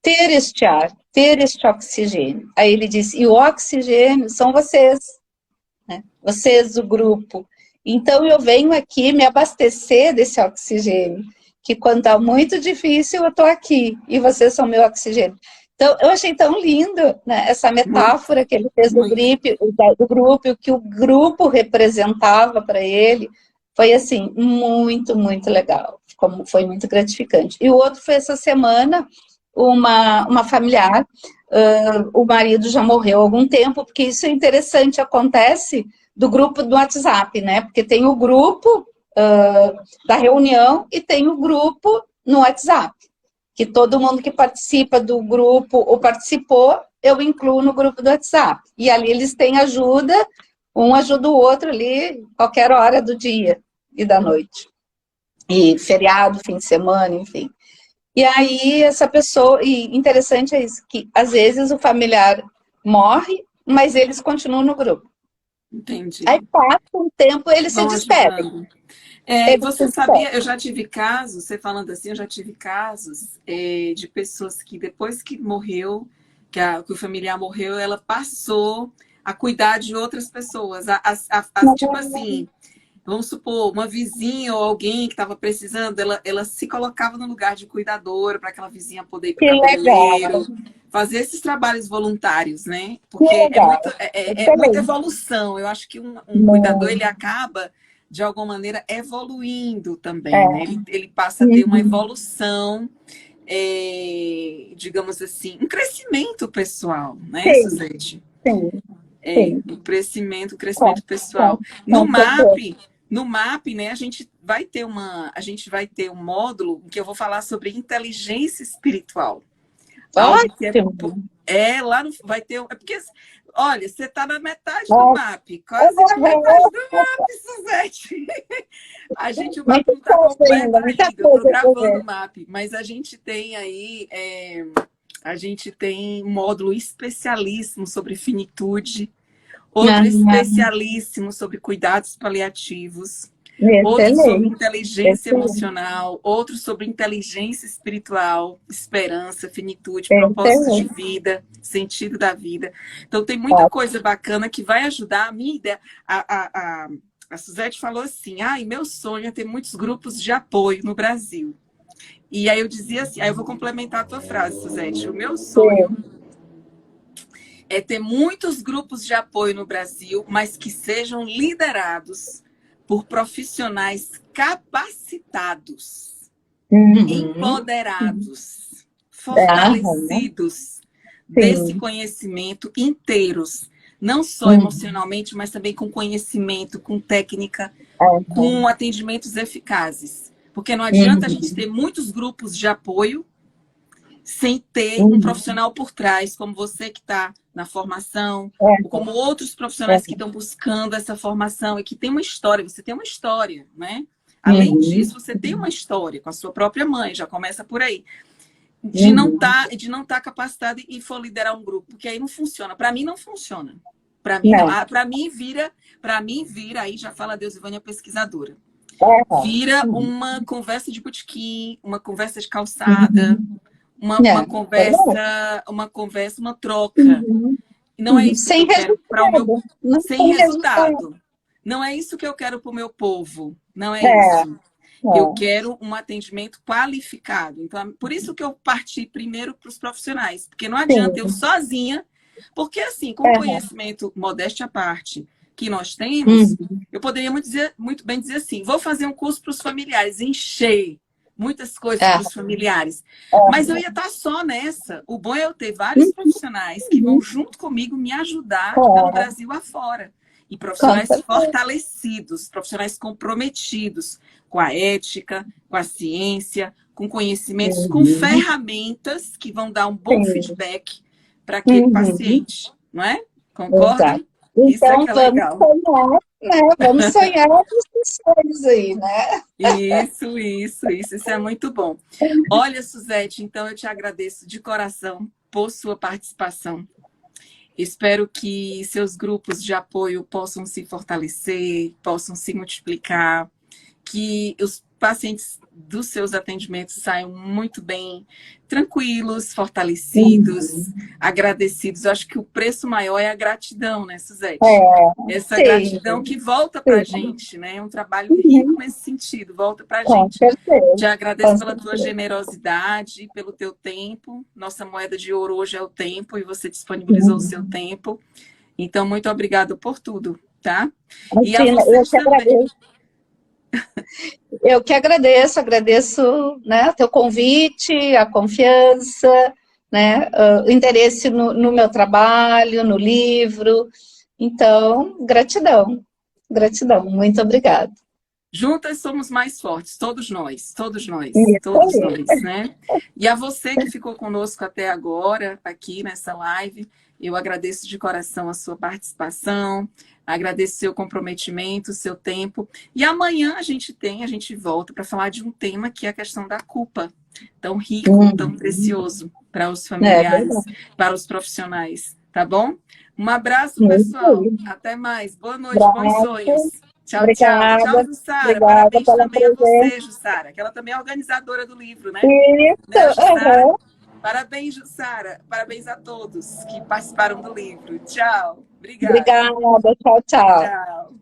ter este ar, ter este oxigênio. Aí ele disse, e o oxigênio são vocês, né? Vocês, o grupo. Então, eu venho aqui me abastecer desse oxigênio, que quando está muito difícil, eu estou aqui, e vocês são meu oxigênio. Então, eu achei tão lindo, né, essa metáfora que ele fez do grupo, o que o grupo representava para ele, foi, assim, muito, muito legal, foi muito gratificante. E o outro foi essa semana, uma familiar, o marido já morreu há algum tempo, porque isso é interessante, acontece do grupo do WhatsApp, né? Porque tem o grupo da reunião e tem o grupo no WhatsApp, que todo mundo que participa do grupo ou participou, eu incluo no grupo do WhatsApp. E ali eles têm ajuda, um ajuda o outro ali, qualquer hora do dia e da noite. E feriado, fim de semana, enfim. E aí essa pessoa, e interessante é isso, que às vezes o familiar morre, mas eles continuam no grupo. Entendi. Aí passa um tempo, eles se despedem. Você sabia, eu já tive casos, você falando assim, eu já tive casos de pessoas que depois que morreu, que o familiar morreu, ela passou a cuidar de outras pessoas. Tipo assim, vamos supor, uma vizinha ou alguém que estava precisando, ela se colocava no lugar de cuidadora para aquela vizinha poder ir para o cabeleireiro, fazer esses trabalhos voluntários, né? Porque é muita evolução. Eu acho que um cuidador, ele acaba, de alguma maneira, evoluindo também, né? Ele passa a ter uma evolução, digamos assim, um crescimento pessoal, né, Suzete? Sim. Um crescimento pessoal. No MAP, né, a gente vai ter um módulo que eu vou falar sobre inteligência espiritual. Lá vai ter. É porque, olha, você está na metade do MAP, quase na metade do MAP, Suzete. O MAP não está completo ainda, eu estou gravando o MAP, mas a gente tem aí. A gente tem um módulo especialíssimo sobre finitude, outro especialíssimo sobre cuidados paliativos, outro sobre inteligência emocional, outro sobre inteligência espiritual, esperança, finitude, propósito de vida, sentido da vida. Então, tem muita coisa bacana que vai ajudar a minha ideia, a A Suzete falou assim, meu sonho é ter muitos grupos de apoio no Brasil. E aí eu dizia assim, aí eu vou complementar a tua frase, Suzete. O meu sonho é ter muitos grupos de apoio no Brasil, mas que sejam liderados por profissionais capacitados, empoderados, fortalecidos desse conhecimento inteiros, não só emocionalmente, mas também com conhecimento, com técnica, com atendimentos eficazes. Porque não adianta a gente ter muitos grupos de apoio sem ter um profissional por trás, como você que está na formação, ou como outros profissionais que estão buscando essa formação e que tem uma história. Você tem uma história, né? Além disso, você tem uma história com a sua própria mãe, já começa por aí. De não tá capacitado e for liderar um grupo, porque aí não funciona. Para mim não funciona. Para mim vira, aí já fala Deus, Ivânia, pesquisadora. Vira uma conversa de botequim, uma conversa de calçada, uma troca. Não é isso que eu quero para o meu... Sem resultado. Não é isso que eu quero para o meu povo. Não é isso. Eu quero um atendimento qualificado. Então, por isso que eu parti primeiro para os profissionais. Porque não adianta eu sozinha. Porque, assim, com o conhecimento, modéstia à parte, que nós temos, eu poderia muito bem dizer assim, vou fazer um curso para os familiares, encher muitas coisas para os familiares. Mas eu ia estar só nessa. O bom é eu ter vários profissionais que vão junto comigo me ajudar pelo Brasil afora. E profissionais fortalecidos, profissionais comprometidos com a ética, com a ciência, com conhecimentos, com ferramentas que vão dar um bom feedback para aquele paciente, não é? Concorda? Então, isso é que é legal. Sonhar, né? Vamos sonhar os sonhos aí, né? Isso é muito bom. Olha, Suzete, então eu te agradeço de coração por sua participação. Espero que seus grupos de apoio possam se fortalecer, possam se multiplicar, que os pacientes dos seus atendimentos saiam muito bem, tranquilos, fortalecidos, agradecidos. Eu acho que o preço maior é a gratidão, né, Suzete? Essa gratidão que volta para a gente, né? É um trabalho rico nesse sentido, volta para a gente. Te agradeço pela tua generosidade, pelo teu tempo. Nossa moeda de ouro hoje é o tempo e você disponibilizou o seu tempo. Então, muito obrigada por tudo, tá? E a vocês também. Eu que agradeço, né, o teu convite, a confiança, né, o interesse no meu trabalho, no livro. Então, gratidão, muito obrigada. Juntas somos mais fortes, todos nós, né? E a você que ficou conosco até agora, aqui nessa live, eu agradeço de coração a sua participação, agradeço seu comprometimento, seu tempo. E amanhã a gente volta para falar de um tema que é a questão da culpa, tão rico, tão precioso para os familiares, para os profissionais, tá bom? Um abraço, pessoal. Até mais. Boa noite, bons sonhos. Tchau, tchau. Tchau, Jussara. Parabéns também a você, Jussara, que ela também é organizadora do livro, né? Isso, Parabéns, Jussara. Parabéns a todos que participaram do livro. Tchau. Obrigada. Obrigada. Tchau, tchau. Tchau.